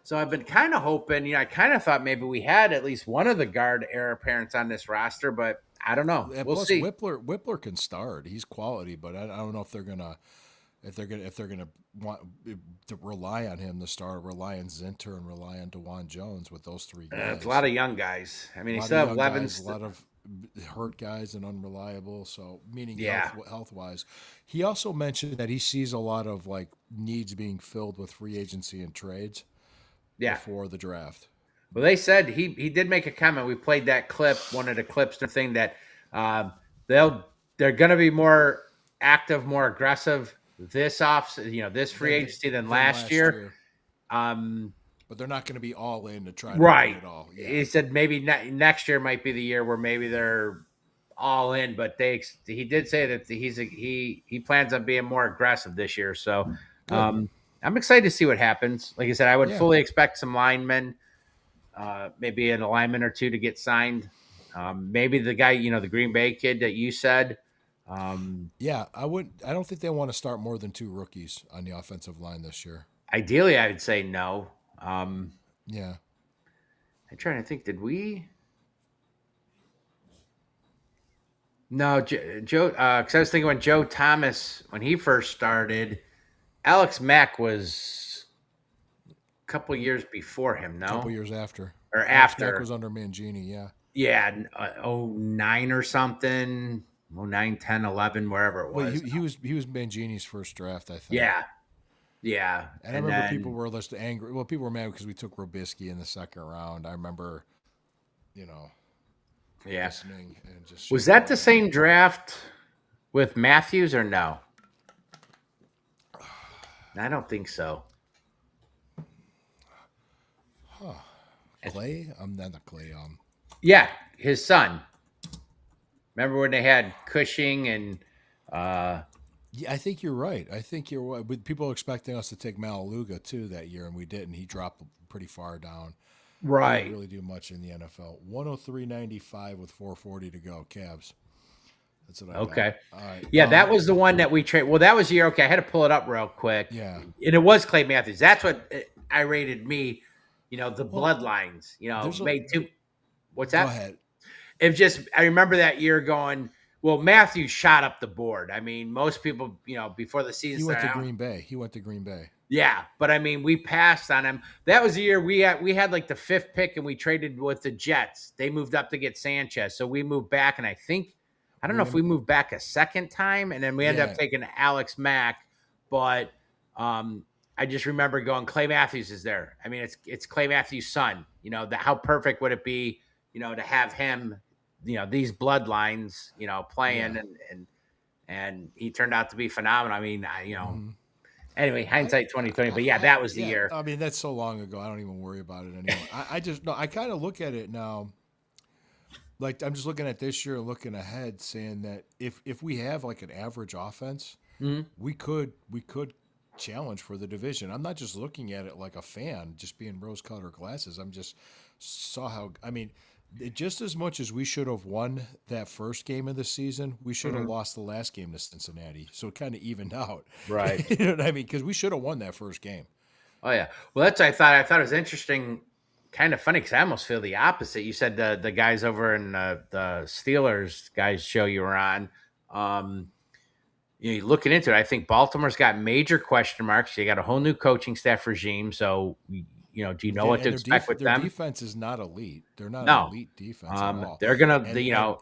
So I've been kind of hoping. I kind of thought maybe we had at least one of the guard heir apparents on this roster, but I don't know. We'll see. Whippler can start. He's quality, but I don't know if they're gonna want to rely on him to start, rely on Zinter and rely on DeJuan Jones with those three guys. It's a lot of young guys. I mean, he still have Levens. A lot of hurt guys and unreliable. So meaning health wise, he also mentioned that he sees a lot of like needs being filled with free agency and trades. Before the draft. Well, they said he did make a comment. We played that clip, one of the clips, the thing that they're going to be more active, more aggressive this this free agency than last year. But they're not going to be all in to try to win it all. Yeah. He said maybe next year might be the year where maybe they're all in, but he did say that he plans on being more aggressive this year. So I'm excited to see what happens. Like I said, I would fully expect some linemen, maybe an alignment or two to get signed. Maybe the guy, the Green Bay kid that you said. I don't think they want to start more than 2 rookies on the offensive line this year. Ideally, I would say no. I'm trying to think. Did we? No, Joe. Because I was thinking when Joe Thomas, when he first started, Alex Mack was a couple years before him. No, a couple years after. Or after. Mack was under Mangini. Yeah. Yeah, 09 or something. 09, 10, 11, wherever it was. Well, he was Mangini's first draft, I think. Yeah. And I remember people were less angry. Well, people were mad because we took Robisky in the second round. I remember, listening and just. Was that the same draft with Matthews or no? I don't think so. Clay? I'm not Clay. Yeah, his son. Remember when they had Cushing and uh Yeah, I think you're right. I think you're right. With people expecting us to take Malaluga too that year, and we didn't. He dropped pretty far down. He didn't right. really do much in the NFL. 103.95 with 440 to go. Cavs. That's what I got. Okay. All right. Yeah, that was the one that we trade. Well, that was the year. Okay, I had to pull it up real quick, Yeah. and it was Clay Matthews. That's what I rated me. The Well, bloodlines. there's a. Made two. What's Go that? ahead. It just. I remember that year going. Well, Matthews shot up the board. I mean, most people, before the season He went to started, Green Bay. He went to Green Bay. yeah, but I mean, we passed on him. That was the year we had like the 5th pick, and we traded with the Jets. They moved up to get Sanchez, so we moved back, and I don't know if we moved back a second time, and then we ended up Yeah. taking Alex Mack. But I just remember going, Clay Matthews is there. I mean, it's Clay Matthews' son. How perfect would it be, to have him, these bloodlines, playing, Yeah. and he turned out to be phenomenal. I mean, Mhm. Anyway, hindsight 2020, but yeah, that was the Yeah, year. I mean, that's so long ago. I don't even worry about it anymore. I just no. I kind of look at it now. Like I'm just looking at this year, and looking ahead, saying that if we have like an average offense, Mhm. we could challenge for the division. I'm not just looking at it like a fan, just being rose-colored glasses. I'm just saw how. I mean, just as much as we should have won that first game of the season, we should have Mhm. lost the last game to Cincinnati. So it kind of evened out. Right. You know what I mean? Because we should have won that first game. Oh yeah. Well, that's what I thought. I thought it was interesting, kind of funny because I almost feel the opposite. You said the guys over in the Steelers guys show you were on. Um, you're looking into it. I think Baltimore's got major question marks. You got a whole new coaching staff regime. So, do you know what to And expect with their them? defense is not elite. They're not an No. elite defense at all. They're gonna,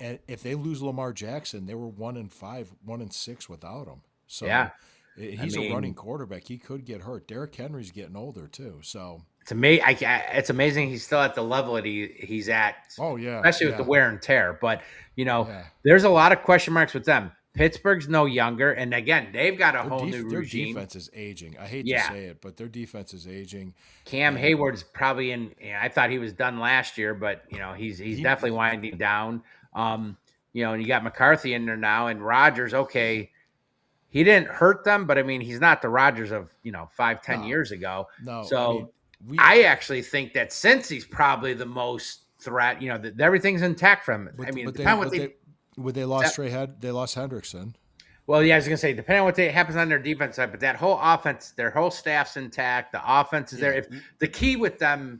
And if they lose Lamar Jackson, they were 1-5, 1-6 without him. So yeah. he's a running quarterback. He could get hurt. Derrick Henry's getting older too. So It's amazing. It's amazing he's still at the level that he's at, oh yeah, especially with the wear and tear. But Yeah. there's a lot of question marks with them. Pittsburgh's no younger, and again, they've got a whole new their regime. defense is aging. I hate Yeah. to say it, but their defense is aging. Cam Hayward's probably in. I thought he was done last year, but he's definitely winding down. And you got McCarthy in there now, and Rodgers. Okay, he didn't hurt them, but I mean, he's not the Rodgers of 5-10 No. years ago. No, So I mean, I actually think that since he's probably the most threat, that everything's intact from him. I mean, they lost they lost Hendrickson. well, yeah, I was gonna say, depending on what happens on their defense side, but that whole offense, their whole staff's intact. The offense is there. If the key with them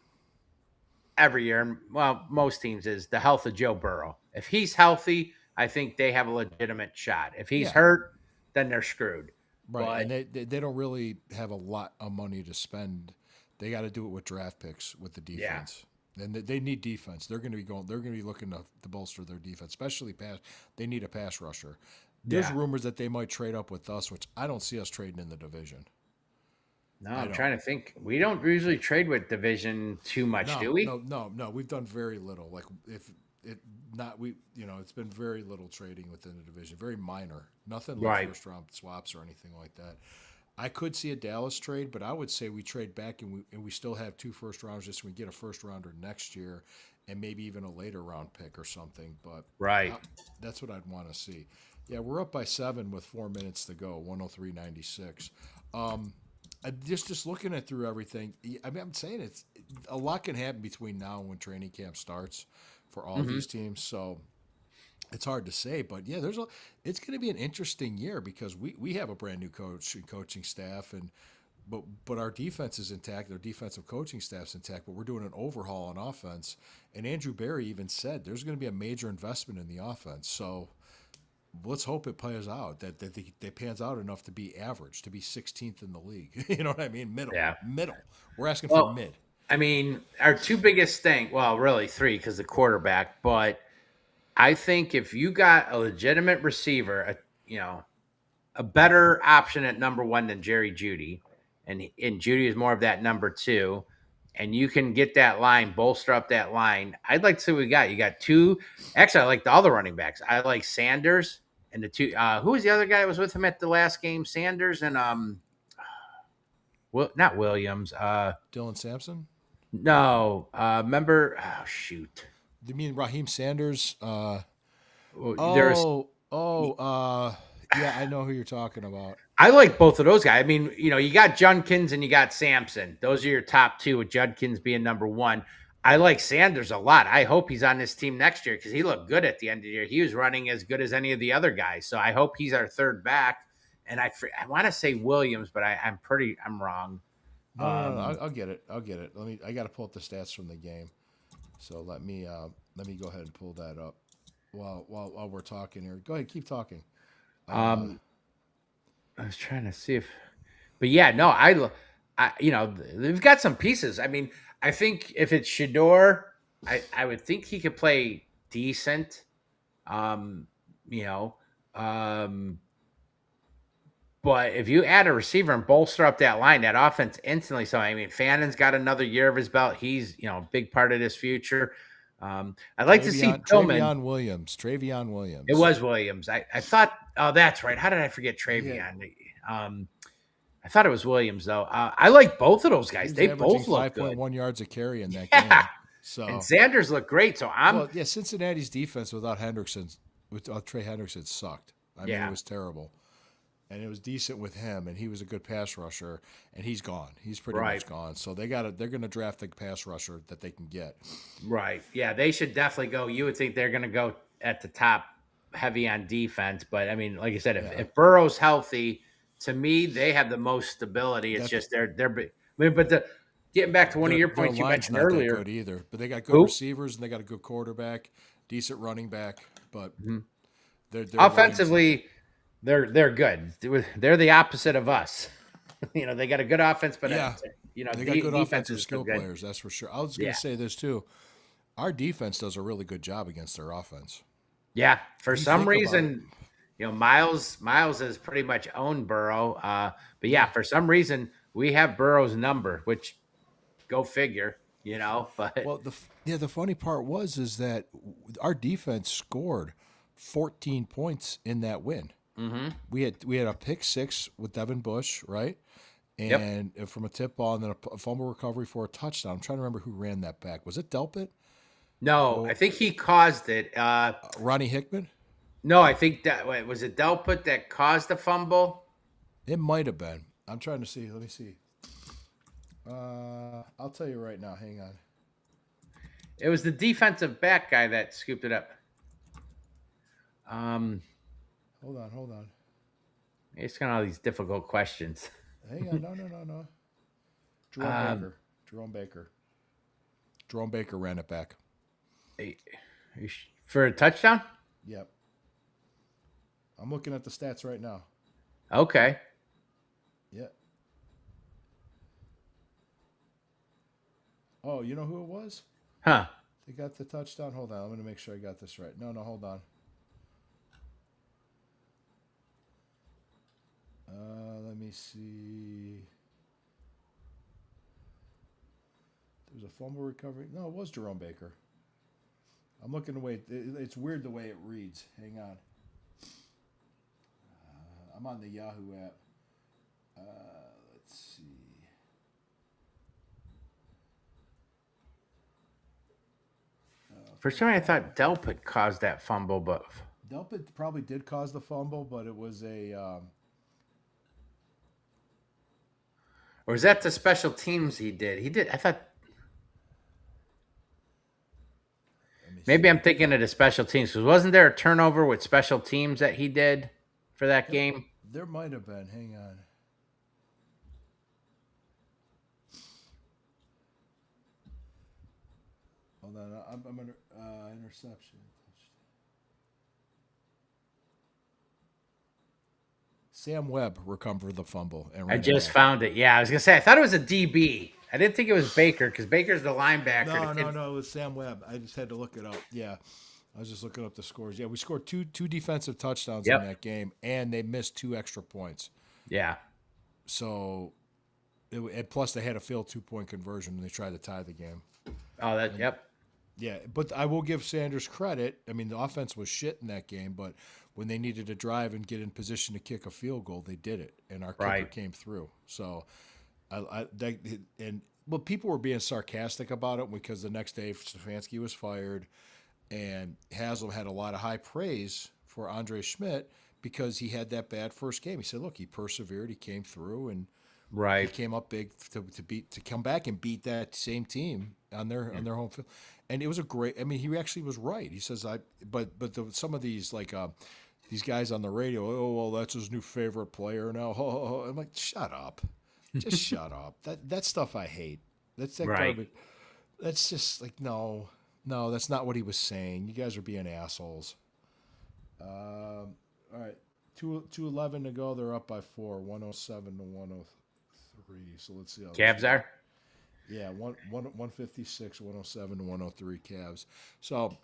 every year, and well, most teams is the health of Joe Burrow. If he's healthy, I think they have a legitimate shot. If he's hurt, then they're screwed. Right, But, and they don't really have a lot of money to spend. They got to do it with draft picks with the defense. And they need defense. They're going to be going. They're going to be looking to bolster their defense, especially pass. They need a pass rusher. There's rumors that they might trade up with us, which I don't see us trading in the division. no, I'm trying to think. We don't usually trade with division too much, do we? No. We've done very little. Like if it not we, it's been very little trading within the division. Very minor. Nothing like Right. first round swaps or anything like that. I could see a Dallas trade, but I would say we trade back and we still have 2 first rounders just so we get a first rounder next year and maybe even a later round pick or something. But Right. that's what I'd want to see. Yeah, we're up by 7 with 4 minutes to go, 103.96. Just looking at through everything, I mean, I'm saying it's a lot can happen between now and when training camp starts for all these teams. So it's hard to say, but yeah, it's going to be an interesting year because we have a brand new coach and coaching staff, and but our defense is intact, our defensive coaching staff's intact, but we're doing an overhaul on offense. And Andrew Berry even said there's going to be a major investment in the offense. So let's hope it plays out that they pans out enough to be average, to be 16th in the league. You know what I mean? Middle. We're asking for mid. I mean, our 2 biggest thing, well, really 3 because the quarterback, but I think if you got a legitimate receiver, a better option at number 1 than Jerry Jeudy, and Jeudy is more of that number 2, and you can get that line, bolster up that line. I'd like to see what we got. You got 2. Actually, I like all the running backs. I like Sanders and the 2. Who was the other guy that was with him at the last game? Sanders and not Williams. Dylan Sampson. No. Remember? Oh shoot. You mean Raheem Sanders? There's. Yeah, I know who you're talking about. I like both of those guys. I mean, you got Judkins and you got Sampson. Those are your top two, with Judkins being number one. I like Sanders a lot. I hope he's on this team next year because he looked good at the end of the year. He was running as good as any of the other guys. So I hope he's our third back. And I want to say Williams, but I'm wrong. No, I'll get it. I got to pull up the stats from the game. So let me go ahead and pull that up while we're talking here. Go ahead, keep talking. I was trying to see but yeah, no, they've got some pieces. I mean, I think if it's Shador, I would think he could play decent. You know, but if you add a receiver and bolster up that line, that offense instantly. So I mean, Fannon's got another year of his belt. He's a big part of this future. I'd like to see Tillman. Travion Williams. It was Williams. I thought. Oh, that's right. How did I forget Travion? Yeah. I thought it was Williams though. I like both of those guys. They both look 5.1 yards a carry in that game. So and Sanders looked great. So Cincinnati's defense without Trey Hendrickson sucked. I mean, it was terrible. And it was decent with him, and he was a good pass rusher, and he's gone. He's pretty much gone. So they're going to draft the pass rusher that they can get. Right. Yeah, they should definitely go. You would think they're going to go at the top, heavy on defense, but I mean, like I said, if Burrow's healthy, to me, they have the most stability. It's just they're big. I mean, but getting back to one of your points you mentioned earlier, not that good either. But they got good receivers and they got a good quarterback, decent running back. But they're offensively. They're good. They're the opposite of us. They got a good offense, but they got good offensive skill players. That's for sure. I was going to say this too. Our defense does a really good job against their offense. Yeah, for some reason, Miles has pretty much owned Burrow. But yeah, for some reason we have Burrow's number, which go figure. But the funny part is that our defense scored 14 points in that win. Mm-hmm. We had a pick six with Devin Bush, right? And from a tip ball, and then a fumble recovery for a touchdown. I'm trying to remember who ran that back. Was it Delpit? No, I think he caused it. Ronnie Hickman? No, I think was it Delpit that caused the fumble? It might have been. I'm trying to see. Let me see. I'll tell you right now. Hang on. It was the defensive back guy that scooped it up. Hold on. It's kind of all these difficult questions. Hang on, no. Jerome Baker ran it back. For a touchdown? Yep. I'm looking at the stats right now. Okay. Yeah. Oh, you know who it was? Huh. They got the touchdown. Hold on. I'm going to make sure I got this right. No, hold on. Let me see. There was a fumble recovery. No, it was Jerome Baker. I'm looking away. It's weird the way it reads. Hang on. I'm on the Yahoo app. Let's see. For some reason, I thought Delpit caused that fumble, but Delpit probably did cause the fumble, but it was a. Or is that the special teams he did? He did. I thought. Maybe I'm thinking of the special teams. Because wasn't there a turnover with special teams that he did for that game? There might have been. Hang on. Hold on. I'm under interception. Sam Webb recovered the fumble. I just found it. Yeah, I was going to say, I thought it was a DB. I didn't think it was Baker because Baker's the linebacker. No, it was Sam Webb. I just had to look it up. Yeah, I was just looking up the scores. Yeah, we scored two defensive touchdowns in that game, and they missed 2 extra points. Yeah. So, and plus they had a failed 2-point conversion, and they tried to tie the game. Oh, yep. Yeah, but I will give Sanders credit. I mean, the offense was shit in that game, but when they needed to drive and get in position to kick a field goal, they did it, and our kicker came through. So Well, people were being sarcastic about it because the next day Stefanski was fired, and Haslam had a lot of high praise for Andre Schmidt because he had that bad first game. He said, "Look, he persevered, he came through, and he Right. came up big to come back and beat that same team on their home field." And it was a great. I mean, he actually was right. He says, some of these these guys on the radio, oh well, that's his new favorite player now. I'm like, shut up, just shut up. That stuff I hate. That's that Right. garbage. That's just like no, that's not what he was saying. You guys are being assholes. All right, 2:11 to go. They're up by 4, 107 to 103. So let's see how this Cavs goes. are. Yeah, 156, 107 to 103 Cavs. So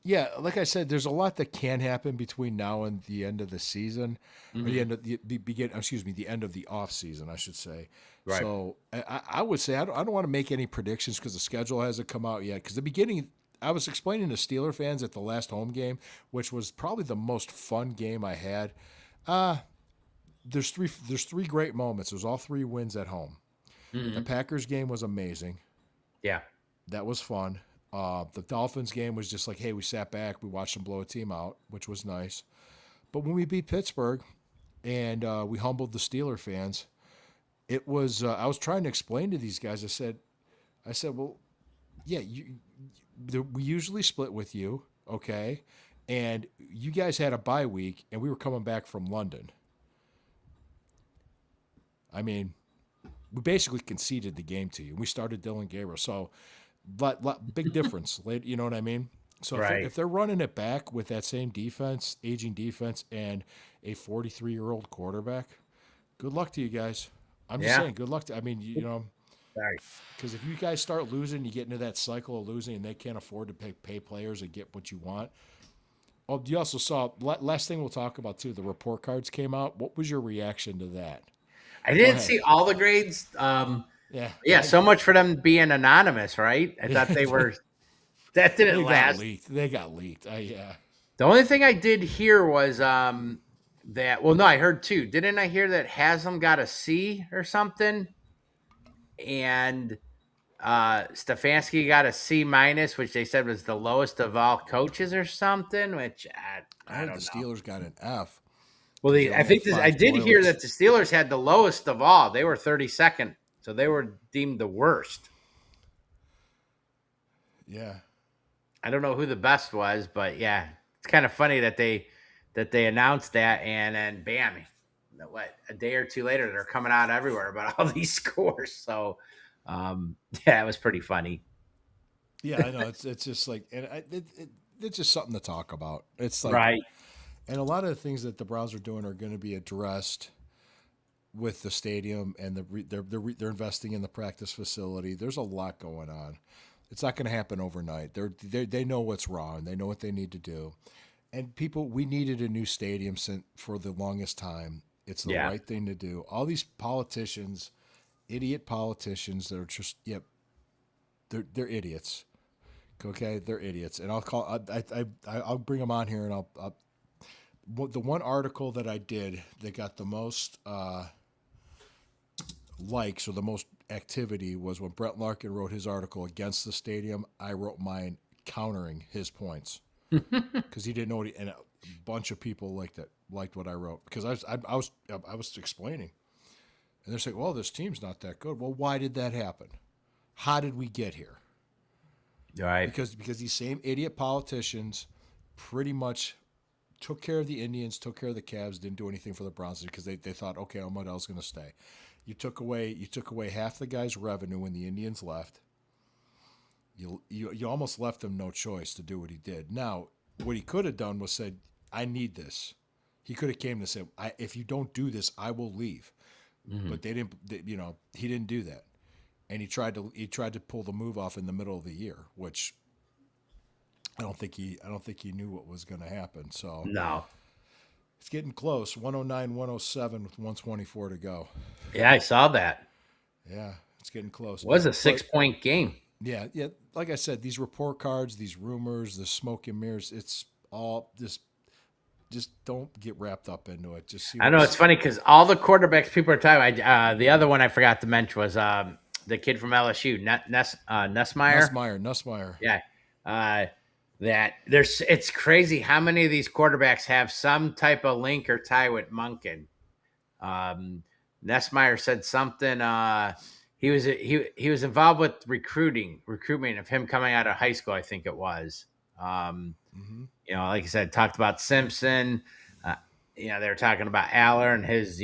yeah, like I said, there's a lot that can happen between now and the end of the season, or the end of the end of the off season, I should say. Right. So I would say I don't want to make any predictions because the schedule hasn't come out yet. Because the beginning, I was explaining to Steeler fans at the last home game, which was probably the most fun game I had. There's three great moments. There's all three wins at home. The Packers game was amazing. Yeah. That was fun. The Dolphins game was just like, hey, we sat back, we watched them blow a team out, which was nice. But when we beat Pittsburgh and we humbled the Steeler fans, it was. I was trying to explain to these guys. I said, well, yeah, we usually split with you, okay, and you guys had a bye week, and we were coming back from London. I mean, we basically conceded the game to you. We started Dylan Gabriel, so but big difference. You know what I mean? So Right. if they're running it back with that same defense, aging defense, and a 43-year-old quarterback, good luck to you guys. I'm just Yeah. saying, good luck to. I mean, you know, Right. because if you guys start losing, you get into that cycle of losing, and they can't afford to pay players and get what you want. Oh, you also saw last thing we'll talk about too. The report cards came out. What was your reaction to that? I didn't ahead. see all the grades. Yeah, Yeah. So much for them being anonymous, right? I thought they were. That didn't they got last. leaked. They got leaked. Yeah. The only thing I did hear was that. Well, no, I heard two. Didn't I hear that Haslam got a C or something, and Stefanski got a C minus, which they said was the lowest of all coaches or something. Which I I heard don't the know. Steelers got an F. Well, They I only think had I 5 did hear toilets. that the Steelers had the lowest of all. They were 32nd, so they were deemed the worst. Yeah. I don't know who the best was, but yeah, it's kind of funny that they announced that, and then bam, what, a day or two later they're coming out everywhere about all these scores. So yeah, it was pretty funny. Yeah, I know. It's just like, and it's just something to talk about. It's like, Right. and a lot of the things that the Browns are doing are going to be addressed with the stadium, and they're investing in the practice facility. There's a lot going on. It's not going to happen overnight. They know what's wrong. They know what they need to do. And we needed a new stadium for the longest time. It's the Yeah. right thing to do. All these politicians, idiot politicians, that are just they're idiots. Okay, they're idiots. And I'll bring them on here, and I'll the one article that I did that got the most likes or the most activity was when Brett Larkin wrote his article against the stadium. I wrote mine countering his points because he didn't know and a bunch of people liked what I wrote because I was explaining, and they're saying, "Well, this team's not that good." Well, why did that happen? How did we get here? Right. Because these same idiot politicians pretty much took care of the Indians, took care of the Cavs, didn't do anything for the Browns because they thought, okay, Modell's going to stay. You took away half the guy's revenue when the Indians left. You almost left him no choice to do what he did. Now, what he could have done was said, "I need this." He could have came to say, "If you don't do this, I will leave." But they didn't. He didn't do that, and he tried to pull the move off in the middle of the year, which I don't think he knew what was going to happen. So No. it's getting close. 109, 107 with 124 to go. Yeah, I saw that. Yeah, it's getting close. It was a 6-point game. Yeah. Like I said, these report cards, these rumors, the smoke and mirrors, it's all this. just don't get wrapped up into it. Just see. I know it's funny because all the quarterbacks people are talking about. The other one I forgot to mention was the kid from LSU, Nussmeyer. Nussmeyer. Yeah, that it's crazy how many of these quarterbacks have some type of link or tie with Monken. Nussmeyer said something. He was involved with recruitment of him coming out of high school. I think it was. Like I said, talked about Simpson. They were talking about Aller and his,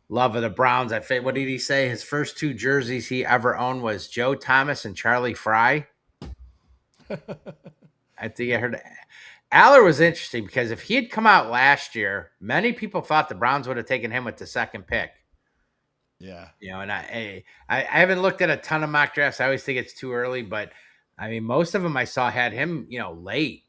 love of the Browns. What did he say? His first two jerseys he ever owned was Joe Thomas and Charlie Fry. I think I heard Aller was interesting because if he had come out last year, many people thought the Browns would have taken him with the second pick. Yeah. And I haven't looked at a ton of mock drafts. I always think it's too early, but I mean, most of them I saw had him, late,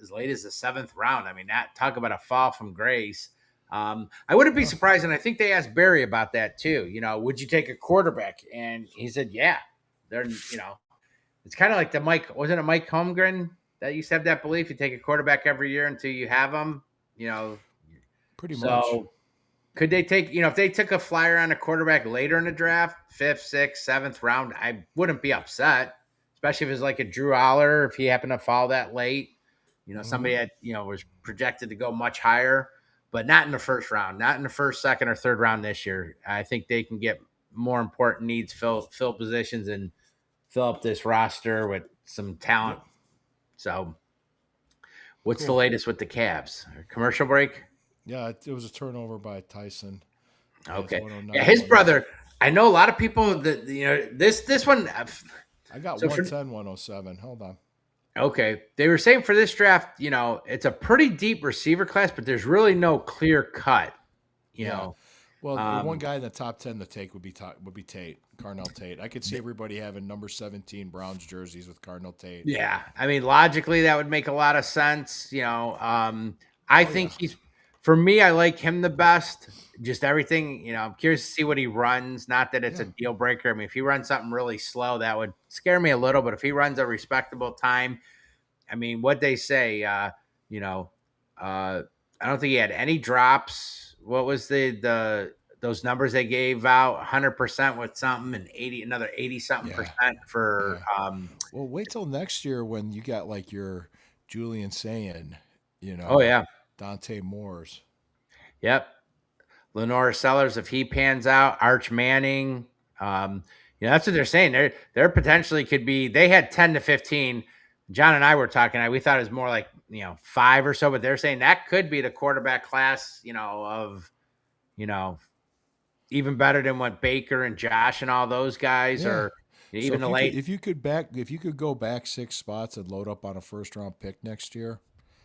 as late as the 7th round. I mean, talk about a fall from grace. I wouldn't be surprised, and I think they asked Barry about that too. Would you take a quarterback? And he said, yeah. They're, it's kind of like wasn't it Mike Holmgren that used to have that belief? You take a quarterback every year until you have them, Pretty much. Could they take, if they took a flyer on a quarterback later in the draft, 5th, 6th, 7th round, I wouldn't be upset, especially if it was like a Drew Aller, if he happened to fall that late. Somebody that, was projected to go much higher, but not in the first round, not in the first, second, or third round this year. I think they can get more important needs, fill positions, and fill up this roster with some talent. So what's the latest with the Cavs? Commercial break? Yeah, it was a turnover by Tyson. Okay. Yeah, his brother, I know a lot of people that, this one. I got 110, 107. Hold on. Okay. They were saying for this draft, it's a pretty deep receiver class, but there's really no clear cut, know. Well, the one guy in the top 10 to take would be Tate, Carnell Tate. I could see everybody having number 17 Browns jerseys with Carnell Tate. Yeah. I mean, logically, that would make a lot of sense. I think for me, I like him the best. Just everything, I'm curious to see what he runs. Not that it's a deal breaker. I mean, if he runs something really slow, that would scare me a little. But if he runs a respectable time, I mean, what they say, I don't think he had any drops. What was those numbers they gave out? 100% with something, and another 80 something percent for. Well, wait till next year when you got like your Julian Sayin, Oh yeah. Dante Moores. Yep. Lenore Sellers, if he pans out, Arch Manning. That's what they're saying. There potentially could be. They had 10 to 15. John and I were talking. We thought it was more like 5 or so, but they're saying that could be the quarterback class. Of even better than what Baker and Josh and all those guys are. Even the late. If you could go back 6 spots and load up on a first round pick next year.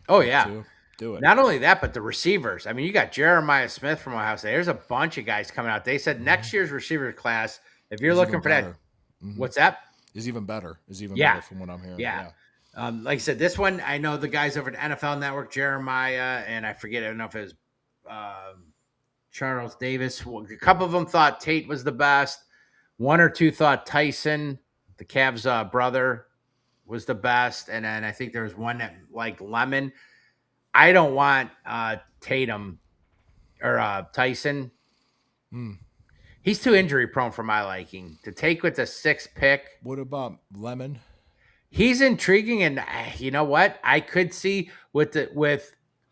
Oh yeah. Do it. Not only that, but the receivers. I mean, you got Jeremiah Smith from Ohio State. There's a bunch of guys coming out. They said next year's receiver class, if you're looking for that, what's that? Is even better. Better from what I'm hearing. Yeah. Like I said, this one, I know the guys over at NFL Network, Jeremiah, and I don't know if it was Charles Davis. A couple of them thought Tate was the best. 1 or 2 thought Tyson, the Cavs' brother, was the best. And then I think there was one that liked Lemon. I don't want Tatum or Tyson. He's too injury prone for my liking. To take with the 6th pick. What about Lemon? He's intriguing, and you know what? I could see with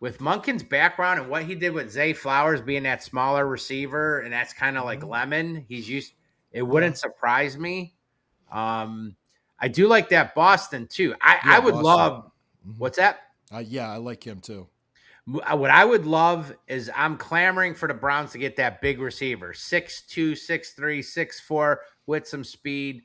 Monken's background and what he did with Zay Flowers being that smaller receiver, and that's kind of like Lemon. It wouldn't surprise me. I do like that Boston too. I would love. What's that? Yeah, I like him too. What I would love is I'm clamoring for the Browns to get that big receiver, 6'2", 6'3", 6'4", with some speed.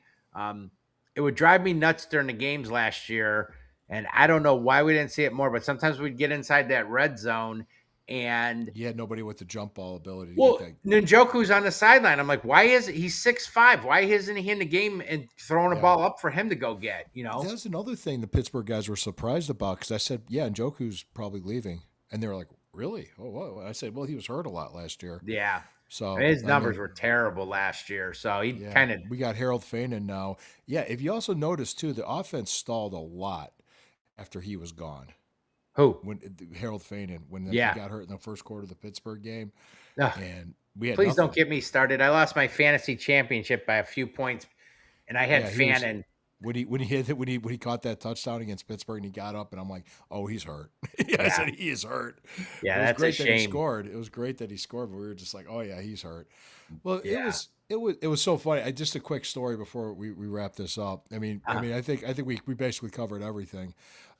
It would drive me nuts during the games last year, and I don't know why we didn't see it more, but sometimes we'd get inside that red zone, and you had nobody with the jump ball ability. Well, Njoku's on the sideline. I'm like, why is he's 6'5"? Why isn't he in the game and throwing a ball up for him to go get? That's another thing the Pittsburgh guys were surprised about because I said, yeah, Njoku's probably leaving, and they were like, really? Oh, what? I said, well, he was hurt a lot last year. Yeah. So his numbers were terrible last year. So he kind of. We got Harold Fainin now. Yeah. If you also notice too, the offense stalled a lot after he was gone. Who? When Harold Fainin, when he Yeah. got hurt in the first quarter of the Pittsburgh game, Ugh. and we had Please don't nothing. get me started. I lost my fantasy championship by a few points, and I had Yeah, he was- Fannin. when he caught that touchdown against Pittsburgh and he got up and I'm like, oh, he's hurt. I Yeah. said he is hurt. Yeah, It was that's a great that he shame. scored. It was great that he scored, but we were just like, oh yeah, he's hurt. Well, Yeah. it was so funny. Just a quick story before we wrap this up. I mean, I think we basically covered everything.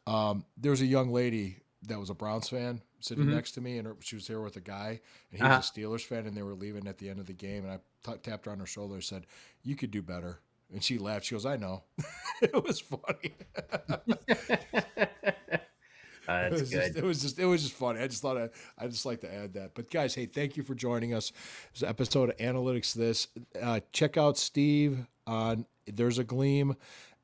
There was a young lady that was a Browns fan sitting Mhm. next to me, and she was here with a guy, and he was a Steelers fan, and they were leaving at the end of the game, and I tapped her on her shoulder and said, "You could do better." And she laughed. She goes, "I know." It was funny. That's good. It was just funny. I just thought I just like to add that. But guys, hey, thank you for joining us. It's an episode of Analytics This. Check out Steve on There's a Gleam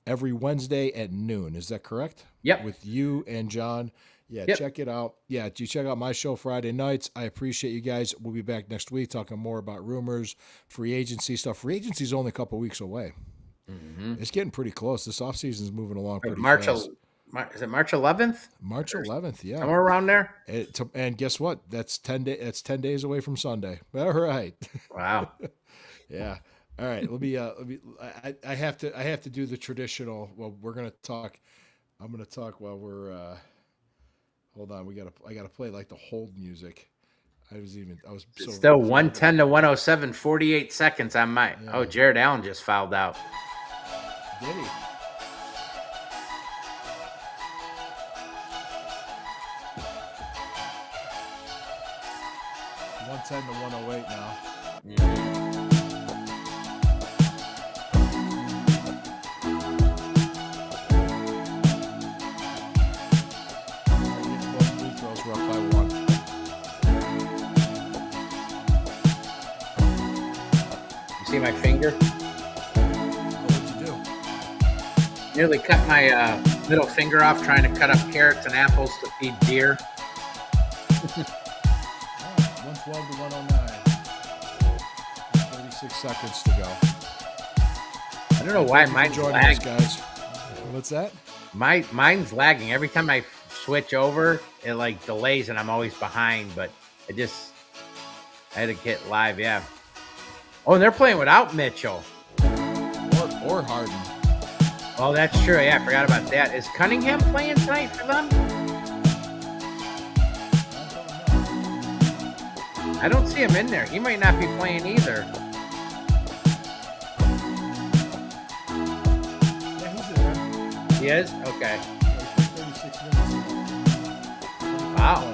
every Wednesday at noon. Is that correct? Yep. With you and John. Yeah, Yep. check it out. Yeah, you check out my show Friday nights. I appreciate you guys. We'll be back next week talking more about rumors, free agency stuff. Free agency is only a couple weeks away. It's getting pretty close. This offseason is moving along pretty March, fast. is it March 11th? March 11th, yeah. Somewhere around there? And guess what? That's 10 days away from Sunday. All right. Wow. Yeah. All right. I have to do the traditional. Well, we're gonna talk. I'm gonna talk while we're. Hold on. I gotta play like the hold music. I was so Still 110 to 107, 48 seconds on my. Yeah. Oh, Jared Allen just fouled out. Did he? $110 to 108 now. Both free throws were up by one. You see my finger? What'd you do? Nearly cut my middle finger off trying to cut up carrots and apples to feed deer. 112 to 109. 36 seconds to go. I don't know why Thank you for mine's joining us, lagging. guys. What's that? Mine's lagging. Every time I switch over, it like delays and I'm always behind, but I had to get live, yeah. Oh, and they're playing without Mitchell. Or Harden. Oh, that's true. Yeah, I forgot about that. Is Cunningham playing tonight for them? I don't see him in there. He might not be playing either. Yeah, he's in there. He is? Okay. 36 minutes. Wow.